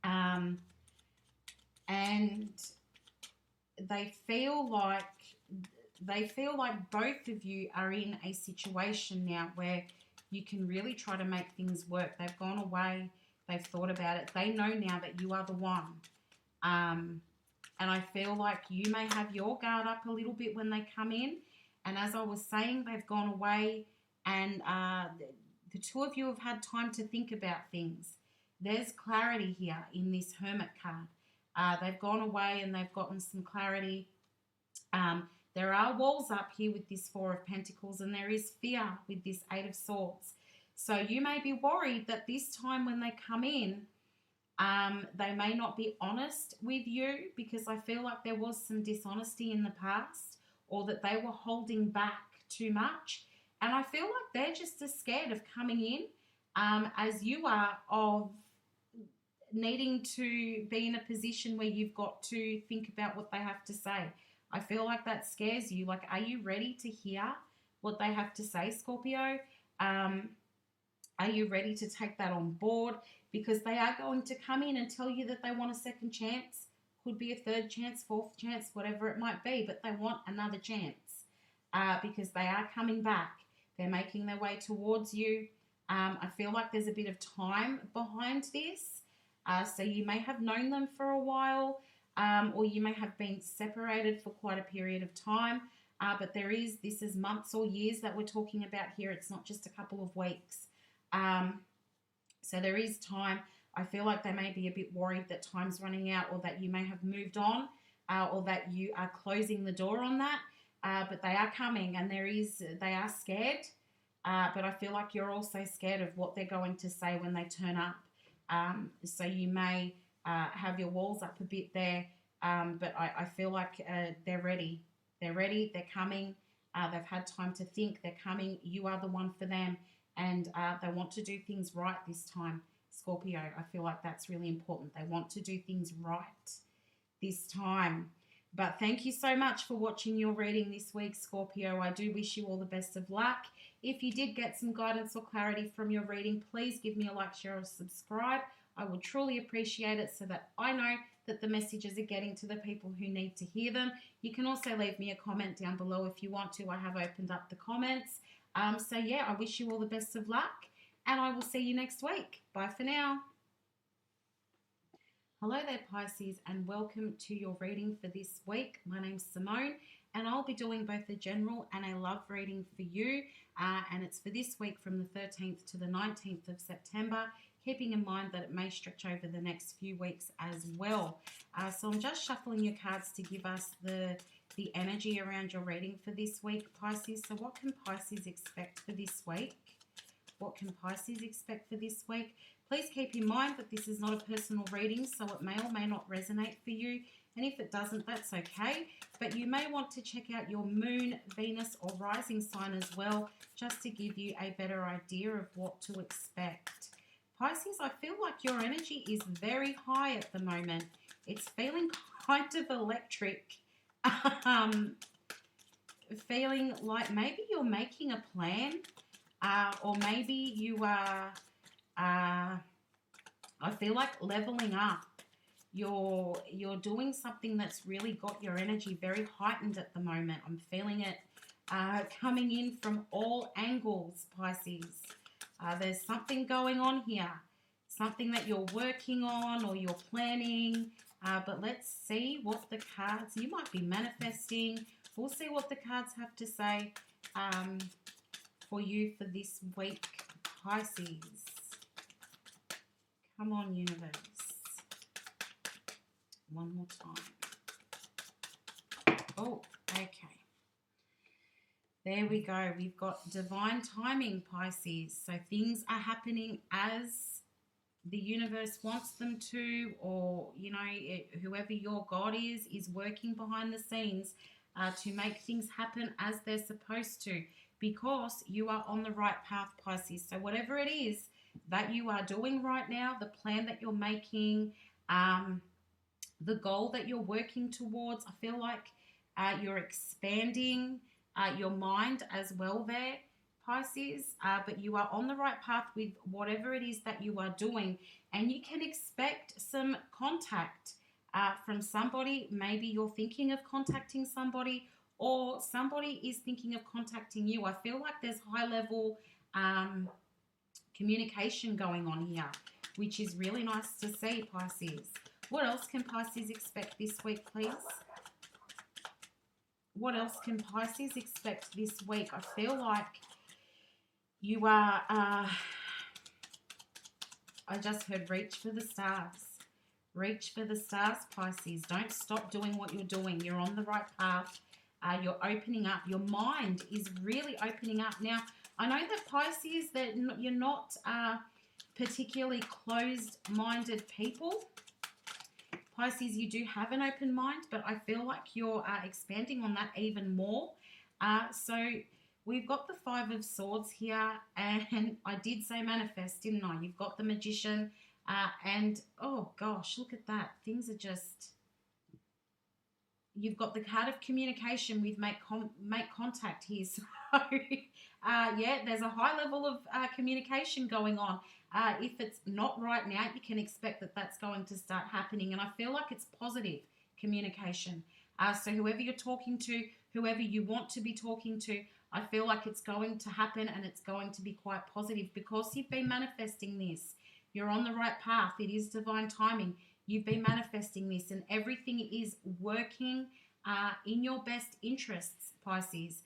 and they feel like both of you are in a situation now where you can really try to make things work. They've gone away. They've thought about it. They know now that you are the one. And I feel like you may have your guard up a little bit when they come in. And as I was saying, they've gone away, and the two of you have had time to think about things. There's clarity here in this Hermit card. They've gone away and they've gotten some clarity. There are walls up here with this Four of Pentacles, and there is fear with this Eight of Swords. So you may be worried that this time when they come in, they may not be honest with you, because I feel like there was some dishonesty in the past, or that they were holding back too much. And I feel like they're just as scared of coming in as you are of needing to be in a position where you've got to think about what they have to say. I feel like that scares you. Like, are you ready to hear what they have to say, Scorpio? Are you ready to take that on board? Because they are going to come in and tell you that they want a second chance. Could be a third chance, fourth chance, whatever it might be, but they want another chance because they are coming back. They're making their way towards you. I feel like there's a bit of time behind this. So you may have known them for a while, or you may have been separated for quite a period of time. But this is months or years that we're talking about here. It's not just a couple of weeks. So there is time. I feel like they may be a bit worried that time's running out, or that you may have moved on, or that you are closing the door on that. But they are coming, and they are scared. But I feel like you're also scared of what they're going to say when they turn up. So you may have your walls up a bit there, but I feel like they're ready. They're ready. They're coming. They've had time to think. They're coming. You are the one for them, and they want to do things right this time, Scorpio. I feel like that's really important. They want to do things right this time. But thank you so much for watching your reading this week, Scorpio. I do wish you all the best of luck. If you did get some guidance or clarity from your reading, please give me a like, share, or subscribe. I would truly appreciate it, so that I know that the messages are getting to the people who need to hear them. You can also leave me a comment down below if you want to. I have opened up the comments. So yeah, I wish you all the best of luck, and I will see you next week. Bye for now. Hello there, Pisces, and welcome to your reading for this week. My name's Simone, and I'll be doing both a general and a love reading for you, and it's for this week from the 13th to the 19th of September, keeping in mind that it may stretch over the next few weeks as well. So I'm just shuffling your cards to give us the energy around your reading for this week, Pisces. So what can Pisces expect for this week? What can Pisces expect for this week? Please keep in mind that this is not a personal reading, so it may or may not resonate for you. And if it doesn't, that's okay. But you may want to check out your moon, Venus, or rising sign as well, just to give you a better idea of what to expect. Pisces, I feel like your energy is very high at the moment. It's feeling kind of electric. Feeling like maybe you're making a plan, or maybe you are... I feel like leveling up. You're doing something that's really got your energy very heightened at the moment. I'm feeling it coming in from all angles, Pisces. There's something going on here. something that you're working on or you're planning. But let's see what the cards, you might be manifesting. We'll see what the cards have to say for you for this week, Pisces. Come on, universe. One more time. Oh, okay. There we go. We've got divine timing, Pisces. So things are happening as the universe wants them to, or, you know, whoever your God is working behind the scenes to make things happen as they're supposed to, because you are on the right path, Pisces. So whatever it is that you are doing right now, the plan that you're making, the goal that you're working towards, I feel like you're expanding your mind as well there, Pisces, but you are on the right path with whatever it is that you are doing, and you can expect some contact from somebody. Maybe you're thinking of contacting somebody, or somebody is thinking of contacting you. I feel like there's high level communication going on here, which is really nice to see, Pisces. What else can Pisces expect this week, please? What else can Pisces expect this week? I feel like you are, I just heard reach for the stars. Reach for the stars, Pisces. Don't stop doing what you're doing. You're on the right path. You're opening up. Your mind is really opening up. Now, I know that Pisces, that you're not particularly closed-minded people. Pisces, you do have an open mind, but I feel like you're expanding on that even more. So we've got the Five of Swords here, and I did say manifest, didn't I? You've got the Magician, and oh gosh, look at that. Things are just... You've got the card of communication with make contact here. So, yeah, there's a high level of communication going on. If it's not right now, you can expect that that's going to start happening. And I feel like it's positive communication. So whoever you're talking to, whoever you want to be talking to, I feel like it's going to happen, and it's going to be quite positive because you've been manifesting this. You're on the right path. It is divine timing. You've been manifesting this, and everything is working in your best interests, Pisces.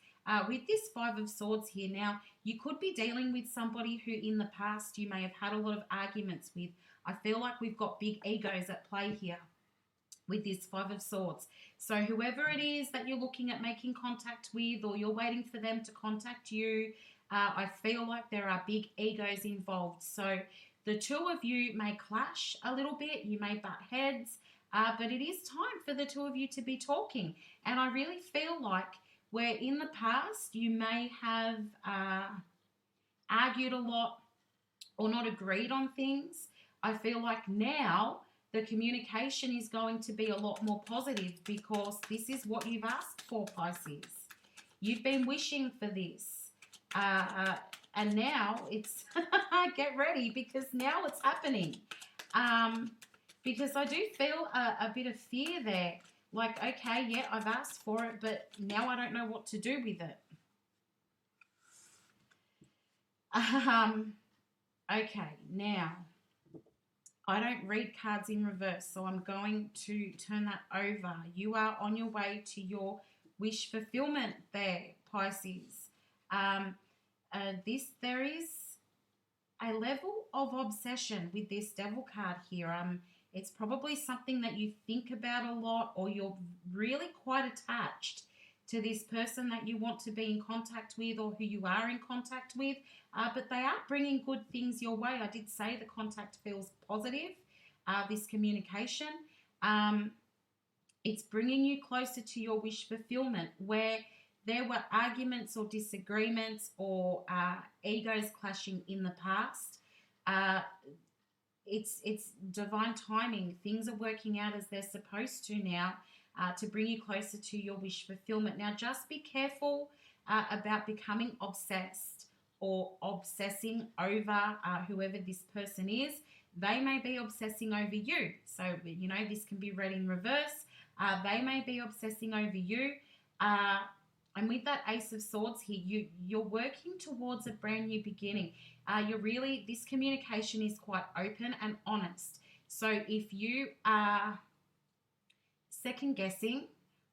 With this Five of Swords here now, you could be dealing with somebody who in the past you may have had a lot of arguments with. I feel like we've got big egos at play here with this Five of Swords. So whoever it is that you're looking at making contact with, or you're waiting for them to contact you, I feel like there are big egos involved. So the two of you may clash a little bit. You may butt heads, but it is time for the two of you to be talking. And I really feel like where in the past you may have argued a lot or not agreed on things, I feel like now the communication is going to be a lot more positive, because this is what you've asked for, Pisces. You've been wishing for this. And now it's, get ready, because now it's happening. Because I do feel a bit of fear there. Like, okay, yeah, I've asked for it, but now I don't know what to do with it. Okay, now, I don't read cards in reverse, so I'm going to turn that over. You are on your way to your wish fulfillment there, Pisces. There is a level of obsession with this Devil card here. It's probably something that you think about a lot, or you're really quite attached to this person that you want to be in contact with, or who you are in contact with, but they are bringing good things your way. I did say the contact feels positive, this communication. It's bringing you closer to your wish fulfillment, where there were arguments or disagreements or egos clashing in the past. It's divine timing. Things are working out as they're supposed to now, to bring you closer to your wish fulfillment. Now, just be careful about becoming obsessed or obsessing over whoever this person is. They may be obsessing over you. So, you know, this can be read in reverse. They may be obsessing over you. I And with that Ace of Swords here, you're working towards a brand new beginning. This communication is quite open and honest. So if you are second guessing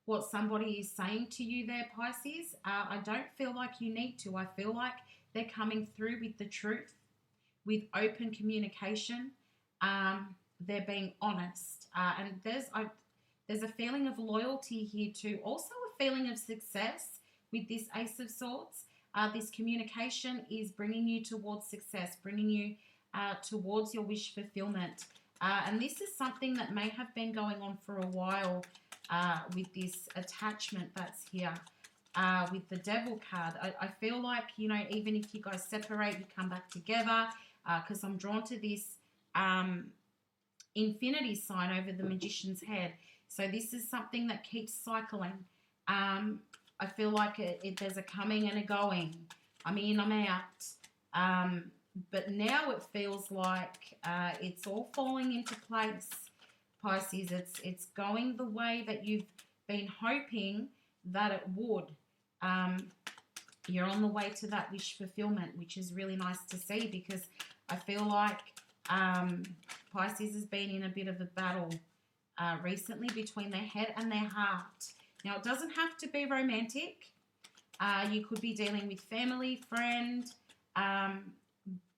what somebody is saying to you there, Pisces, I don't feel like you need to. I feel like they're coming through with the truth, with open communication. They're being honest. And there's a feeling of loyalty here too. Also a feeling of success with this Ace of Swords. This communication is bringing you towards success, bringing you towards your wish fulfillment. And this is something that may have been going on for a while with this attachment that's here. With the Devil card, I feel like, you know, even if you guys separate, you come back together, because I'm drawn to this infinity sign over the Magician's head. So this is something that keeps cycling. I feel like there's a coming and a going. I'm in, I'm out. But now it feels like it's all falling into place, Pisces. It's going the way that you've been hoping that it would. You're on the way to that wish fulfillment, which is really nice to see, because I feel like Pisces has been in a bit of a battle recently between their head and their heart. Now, it doesn't have to be romantic. You could be dealing with family, friend,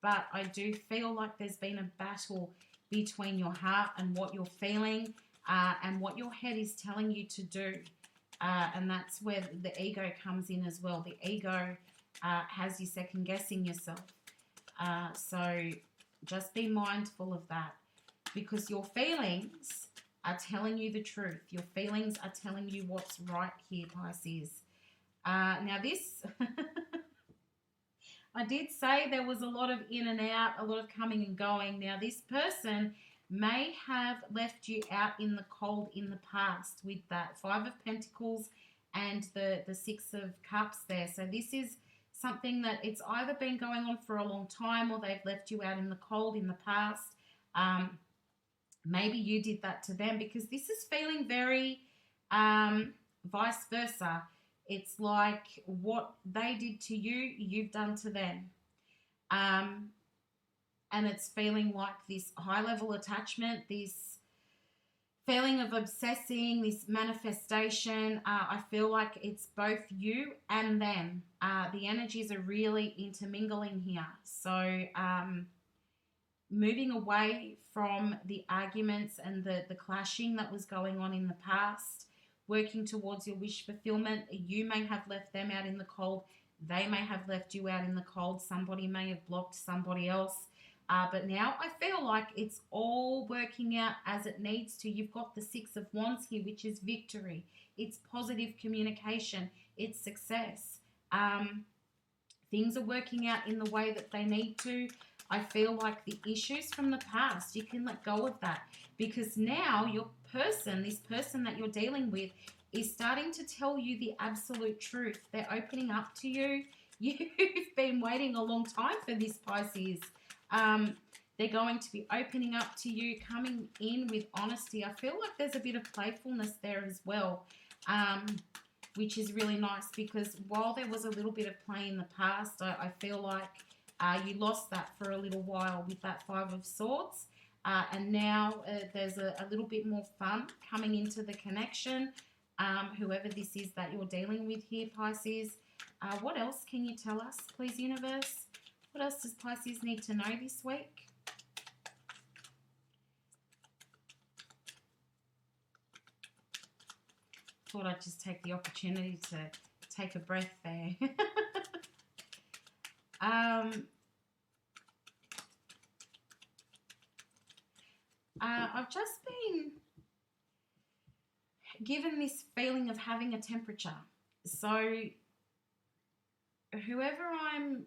but I do feel like there's been a battle between your heart and what you're feeling and what your head is telling you to do. And that's where the ego comes in as well. The ego has you second guessing yourself. So just be mindful of that, because your feelings are telling you the truth. Your feelings are telling you what's right here, Pisces. Now this, I did say there was a lot of in and out, a lot of coming and going. Now this person may have left you out in the cold in the past with that Five of Pentacles and the Six of Cups there. So this is something that it's either been going on for a long time, or they've left you out in the cold in the past. Maybe you did that to them, because this is feeling very vice versa. It's like what they did to you, you've done to them. And it's feeling like this high-level attachment, this feeling of obsessing, this manifestation. I feel like it's both you and them. The energies are really intermingling here. So moving away from the arguments and the clashing that was going on in the past, working towards your wish fulfillment. You may have left them out in the cold. They may have left you out in the cold. Somebody may have blocked somebody else. But now I feel like it's all working out as it needs to. You've got the Six of Wands here, which is victory. It's positive communication. It's success. Things are working out in the way that they need to. I feel like the issues from the past, you can let go of that, because now your person, this person that you're dealing with, is starting to tell you the absolute truth. They're opening up to you. You've been waiting a long time for this, Pisces. They're going to be opening up to you, coming in with honesty. I feel like there's a bit of playfulness there as well, which is really nice, because while there was a little bit of play in the past, I feel like you lost that for a little while with that Five of Swords. And now there's a little bit more fun coming into the connection, whoever this is that you're dealing with here, Pisces. What else can you tell us, please, universe? What else does Pisces need to know this week? Thought I'd just take the opportunity to take a breath there. I've just been given this feeling of having a temperature. So whoever I'm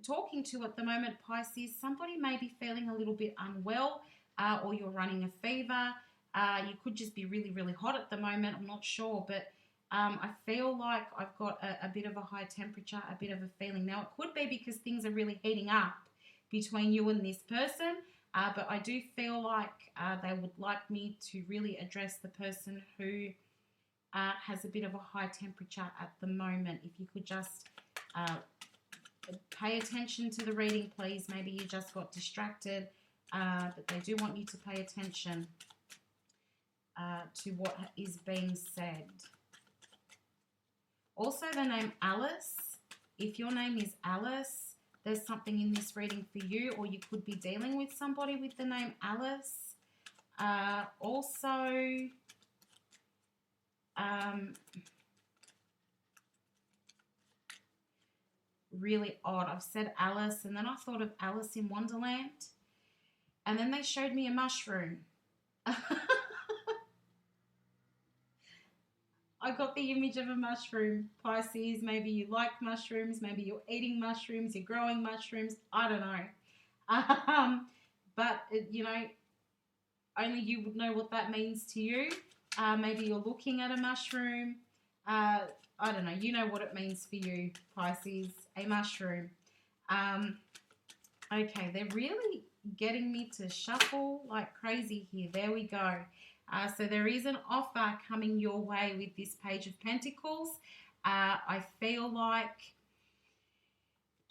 talking to at the moment, Pisces, somebody may be feeling a little bit unwell, or you're running a fever. You could just be really, really hot at the moment. I'm not sure, but I feel like I've got a bit of a high temperature, a bit of a feeling. Now, it could be because things are really heating up between you and this person, but I do feel like they would like me to really address the person who has a bit of a high temperature at the moment. If you could just pay attention to the reading, please. Maybe you just got distracted, but they do want you to pay attention to what is being said. Also, the name Alice. If your name is Alice, there's something in this reading for you, or you could be dealing with somebody with the name Alice. Really odd. I've said Alice, and then I thought of Alice in Wonderland, and then they showed me a mushroom. I got the image of a mushroom, Pisces. Maybe you like mushrooms. Maybe you're eating mushrooms. You're growing mushrooms. I don't know. But, you know, only you would know what that means to you. Maybe you're looking at a mushroom. I don't know. You know what it means for you, Pisces. A mushroom. Okay, they're really getting me to shuffle like crazy here. There we go. So there is an offer coming your way with this Page of Pentacles. I feel like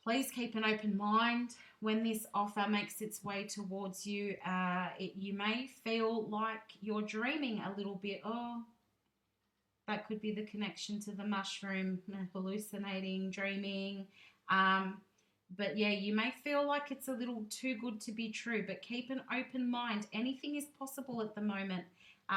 please keep an open mind when this offer makes its way towards you. You may feel like you're dreaming a little bit. Oh, that could be the connection to the mushroom, hallucinating, dreaming. But yeah, you may feel like it's a little too good to be true, but keep an open mind. Anything is possible at the moment.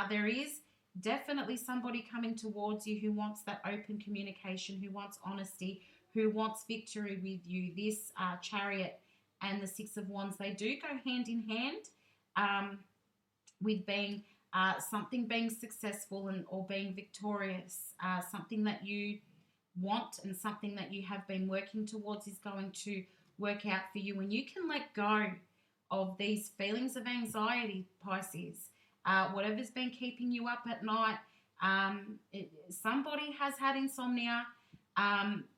There is definitely somebody coming towards you who wants that open communication, who wants honesty, who wants victory with you. This Chariot and the Six of Wands, they do go hand in hand with being something being successful or being victorious. Something that you want and something that you have been working towards is going to work out for you. And you can let go of these feelings of anxiety, Pisces. Whatever's been keeping you up at night, somebody has had insomnia,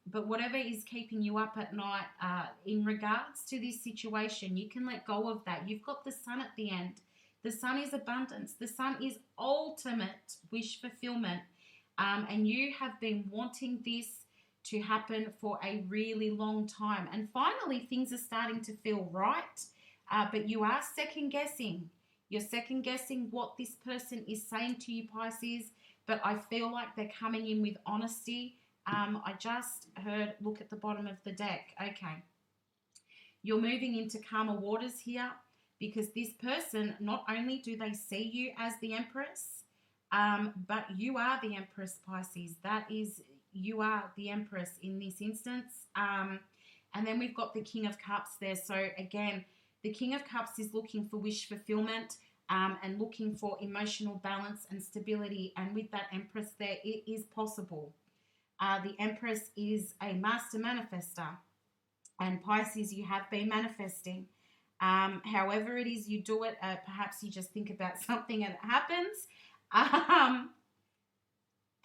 but whatever is keeping you up at night in regards to this situation, you can let go of that. You've got the Sun at the end. The Sun is abundance. The Sun is ultimate wish fulfillment. And you have been wanting this to happen for a really long time. And finally, things are starting to feel right, but you are second guessing. You're second guessing what this person is saying to you, Pisces, but I feel like they're coming in with honesty. I just heard, look at the bottom of the deck. Okay. You're moving into calmer waters here because this person, not only do they see you as the Empress, but you are the Empress, Pisces. That is, you are the Empress in this instance. And then we've got the King of Cups there. So again, the King of Cups is looking for wish fulfillment and looking for emotional balance and stability. And with that Empress there, it is possible. The Empress is a master manifester. And Pisces, you have been manifesting. However it is you do it, perhaps you just think about something and it happens.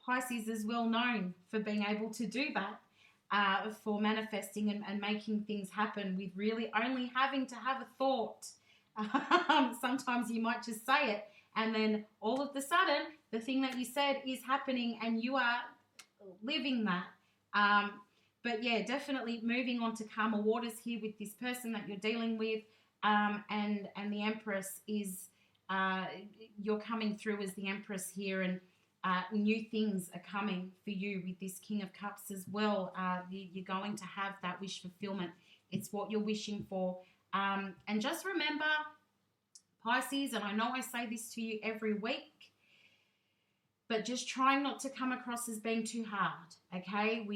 Pisces is well known for being able to do that. For manifesting and making things happen with really only having to have a thought. Sometimes you might just say it and then all of a sudden the thing that you said is happening and you are living that. But yeah, definitely moving on to calmer waters here with this person that you're dealing with, and the Empress is you're coming through as the Empress here, and new things are coming for you with this King of Cups as well. You're going to have that wish fulfillment. It's what you're wishing for. And just remember, Pisces, and I know I say this to you every week, but just trying not to come across as being too hard, okay?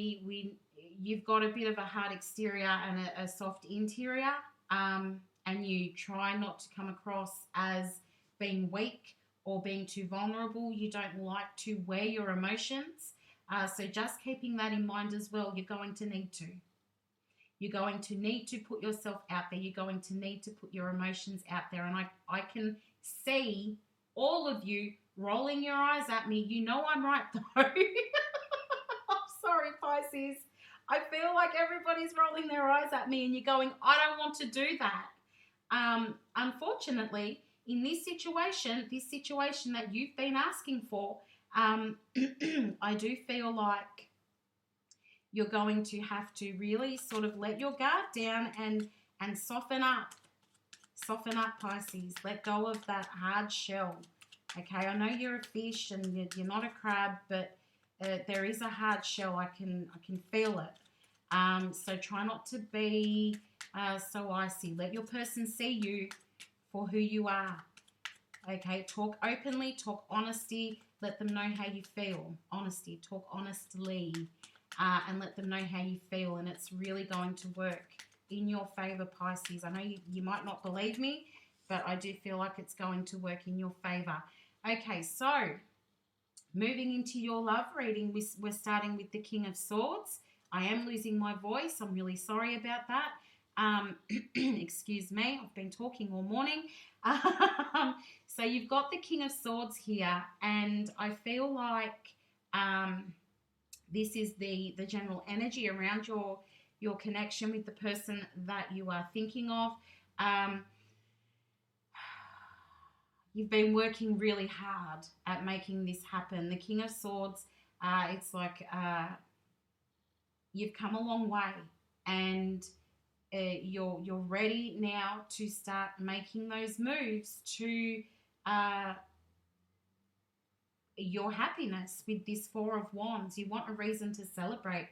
You've got a bit of a hard exterior and a soft interior, and you try not to come across as being weak or being too vulnerable. You don't like to wear your emotions. So just keeping that in mind as well, you're going to need to. You're going to need to put yourself out there. You're going to need to put your emotions out there. And I can see all of you rolling your eyes at me. You know I'm right though. I'm sorry, Pisces. I feel like everybody's rolling their eyes at me and you're going, I don't want to do that. Unfortunately, in this situation that you've been asking for, I do feel like you're going to have to really sort of let your guard down and soften up. Soften up, Pisces. Let go of that hard shell. Okay, I know you're a fish and you're not a crab, but there is a hard shell. I can feel it. So try not to be so icy. Let your person see you for who you are. Okay, talk openly, talk honesty. Let them know how you feel. Honesty, talk honestly, and let them know how you feel. And it's really going to work in your favor, Pisces. I know you might not believe me, but I do feel like it's going to work in your favor. Okay, so moving into your love reading, we're starting with the King of Swords. I am losing my voice. I'm really sorry about that. Excuse me. I've been talking all morning. So you've got the King of Swords here, and I feel like this is the general energy around your connection with the person that you are thinking of. You've been working really hard at making this happen. The King of Swords, it's like you've come a long way, and you're ready now to start making those moves to your happiness with this Four of Wands. You want a reason to celebrate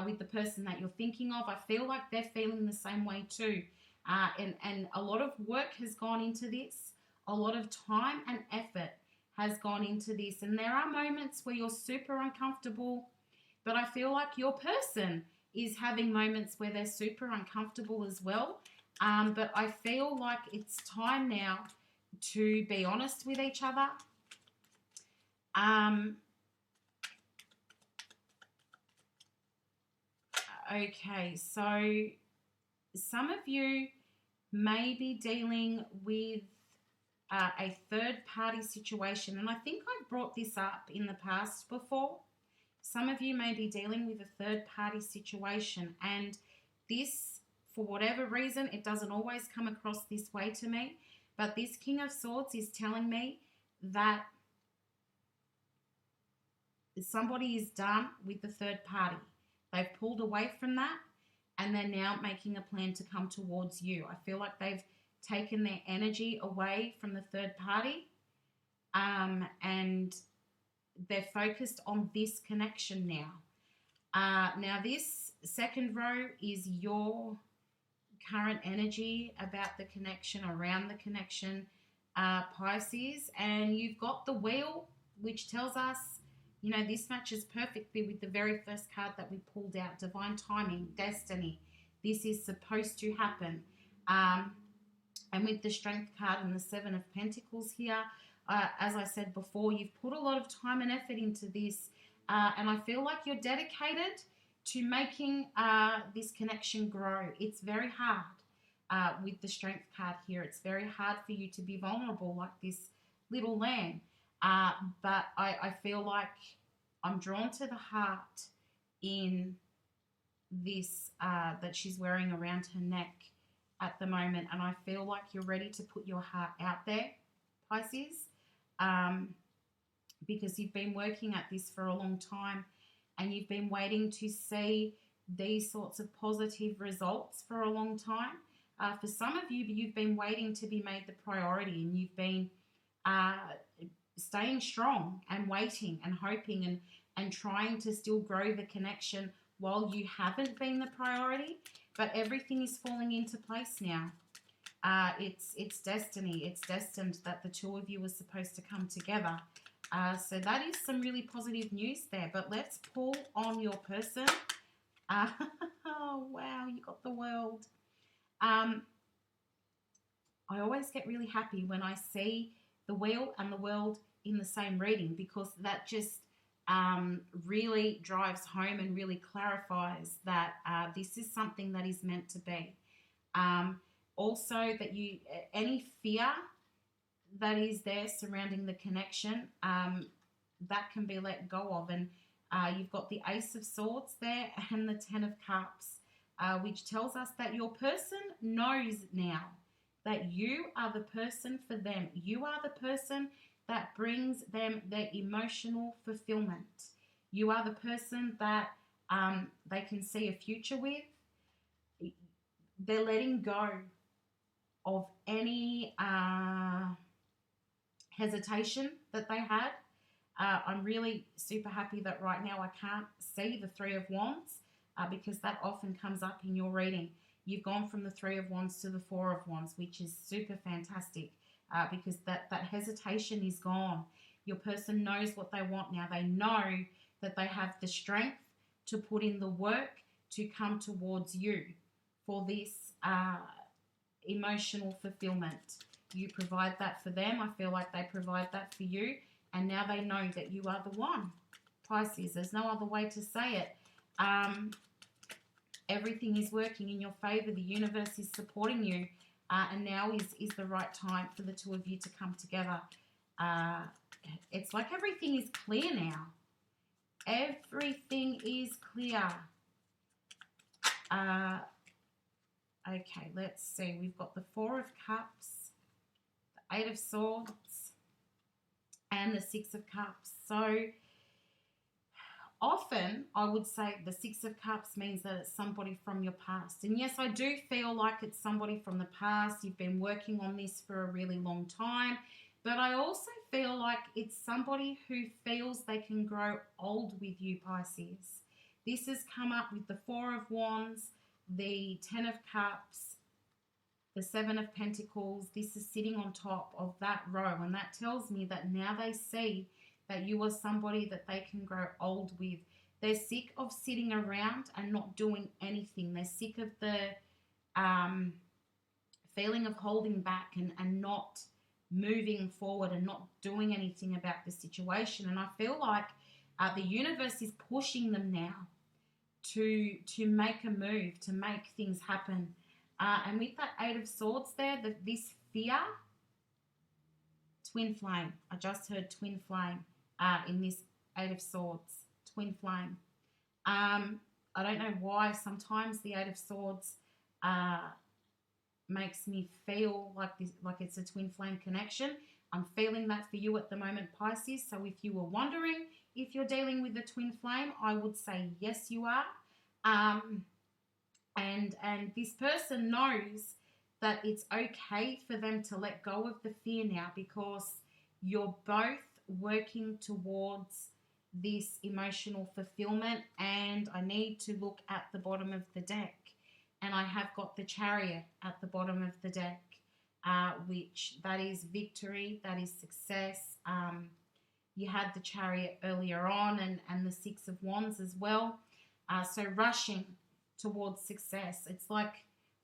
with the person that you're thinking of. I feel like they're feeling the same way too. And a lot of work has gone into this. A lot of time and effort has gone into this. And there are moments where you're super uncomfortable, but I feel like your person is having moments where they're super uncomfortable as well. But I feel like it's time now to be honest with each other. Okay, so some of you may be dealing with a third-party situation, and I think I brought this up in the past before. Some of you may be dealing with a third-party situation, and this, for whatever reason, it doesn't always come across this way to me, but this King of Swords is telling me that somebody is done with the third party. They've pulled away from that, and they're now making a plan to come towards you. I feel like they've taken their energy away from the third party, and they're focused on this connection now. Now, this second row is your current energy about the connection, around the connection, Pisces, and you've got the Wheel, which tells us, you know, this matches perfectly with the very first card that we pulled out, divine timing, destiny. This is supposed to happen. And with the Strength card and the Seven of Pentacles here, as I said before, you've put a lot of time and effort into this, and I feel like you're dedicated to making this connection grow. It's very hard with the Strength card here. It's very hard for you to be vulnerable like this little lamb. But I feel like I'm drawn to the heart in this that she's wearing around her neck at the moment, and I feel like you're ready to put your heart out there, Pisces, because you've been working at this for a long time, and you've been waiting to see these sorts of positive results for a long time. For some of you, you've been waiting to be made the priority, and you've been staying strong and waiting and hoping and trying to still grow the connection while you haven't been the priority, but everything is falling into place now. It's destiny. It's destined that the two of you are supposed to come together. So that is some really positive news there. But let's pull on your person. Oh, wow, you got the World. I always get really happy when I see the Wheel and the World in the same reading, because that just really drives home and really clarifies that this is something that is meant to be. Also, that any fear that is there surrounding the connection, that can be let go of. And you've got the Ace of Swords there and the Ten of Cups, which tells us that your person knows now that you are the person for them. You are the person that brings them their emotional fulfillment. You are the person that they can see a future with. They're letting go of any hesitation that they had. I'm really super happy that right now I can't see the Three of Wands because that often comes up in your reading. You've gone from the Three of Wands to the Four of Wands, which is super fantastic because that hesitation is gone. Your person knows what they want now. They know that they have the strength to put in the work to come towards you for this emotional fulfillment. You provide that for them. I feel like they provide that for you. And now they know that you are the one. Pisces, there's no other way to say it. Everything is working in your favor. The universe is supporting you. And now is the right time for the two of you to come together. It's like everything is clear now. Everything is clear. Okay, let's see. We've got the Four of Cups, the Eight of Swords, and the Six of Cups. So often I would say the Six of Cups means that it's somebody from your past. And yes, I do feel like it's somebody from the past. You've been working on this for a really long time. But I also feel like it's somebody who feels they can grow old with you, Pisces. This has come up with the Four of Wands, the Ten of Cups, the Seven of Pentacles. This is sitting on top of that row, and that tells me that now they see that you are somebody that they can grow old with. They're sick of sitting around and not doing anything. They're sick of the feeling of holding back and not moving forward and not doing anything about the situation. And I feel like the universe is pushing them now to make a move, to make things happen. And with that Eight of Swords there, this fear, twin flame. I just heard twin flame in this Eight of Swords, twin flame. I don't know why sometimes the Eight of Swords makes me feel like this, like it's a twin flame connection. I'm feeling that for you at the moment, Pisces. So if you were wondering if you're dealing with a twin flame, I would say yes, you are. And this person knows that it's okay for them to let go of the fear now because you're both working towards this emotional fulfillment. And I need to look at the bottom of the deck. And I have got the Chariot at the bottom of the deck, which that is victory, that is success. You had the Chariot earlier on and the Six of Wands as well. So rushing towards success. It's like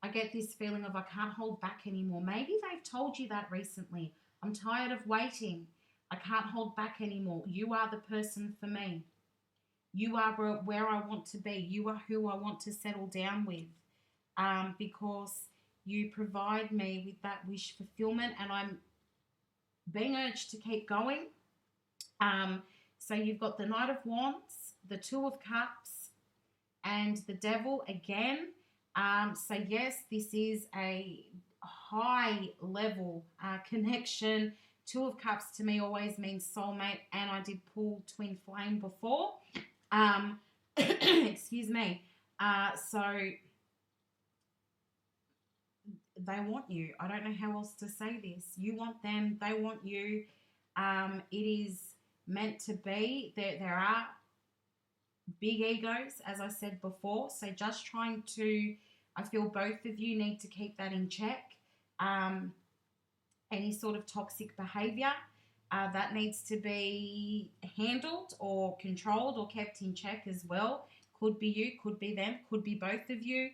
I get this feeling of I can't hold back anymore. Maybe they've told you that recently. I'm tired of waiting. I can't hold back anymore. You are the person for me. You are where I want to be. You are who I want to settle down with. Because you provide me with that wish fulfillment and I'm being urged to keep going. So you've got the Knight of Wands, the Two of Cups, and the Devil again. So yes, this is a high level connection. Two of Cups to me always means soulmate, and I did pull twin flame before. Excuse me. So they want you. I don't know how else to say this. You want them. They want you. It is meant to be. There are big egos, as I said before. So just trying to, I feel both of you need to keep that in check. Any sort of toxic behavior that needs to be handled or controlled or kept in check as well. Could be you, could be them, could be both of you.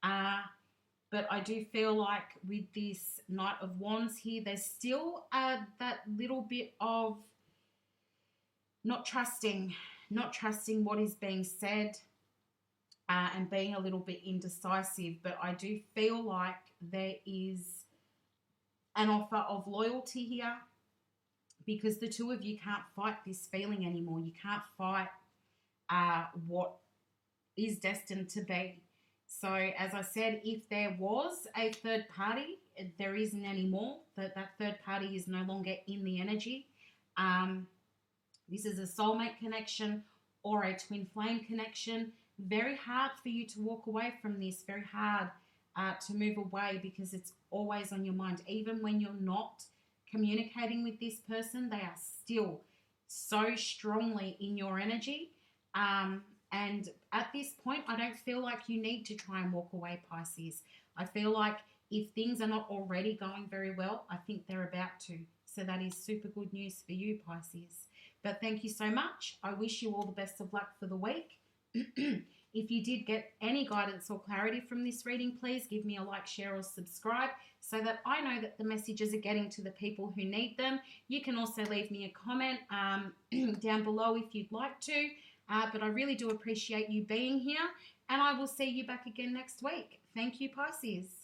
But I do feel like with this Knight of Wands here, there's still that little bit of not trusting what is being said and being a little bit indecisive. But I do feel like there is an offer of loyalty here because the two of you can't fight this feeling anymore. You can't fight what is destined to be. So, as I said, if there was a third party, there isn't anymore. That third party is no longer in the energy. This is a soulmate connection or a twin flame connection. Very hard for you to walk away from this, very hard to move away, because it's always on your mind. Even when you're not communicating with this person, they are still so strongly in your energy. And at this point, I don't feel like you need to try and walk away, Pisces. I feel like if things are not already going very well, I think they're about to. So that is super good news for you, Pisces. But thank you so much. I wish you all the best of luck for the week. If you did get any guidance or clarity from this reading, please give me a like, share, or subscribe so that I know that the messages are getting to the people who need them. You can also leave me a comment down below if you'd like to. But I really do appreciate you being here, and I will see you back again next week. Thank you, Pisces.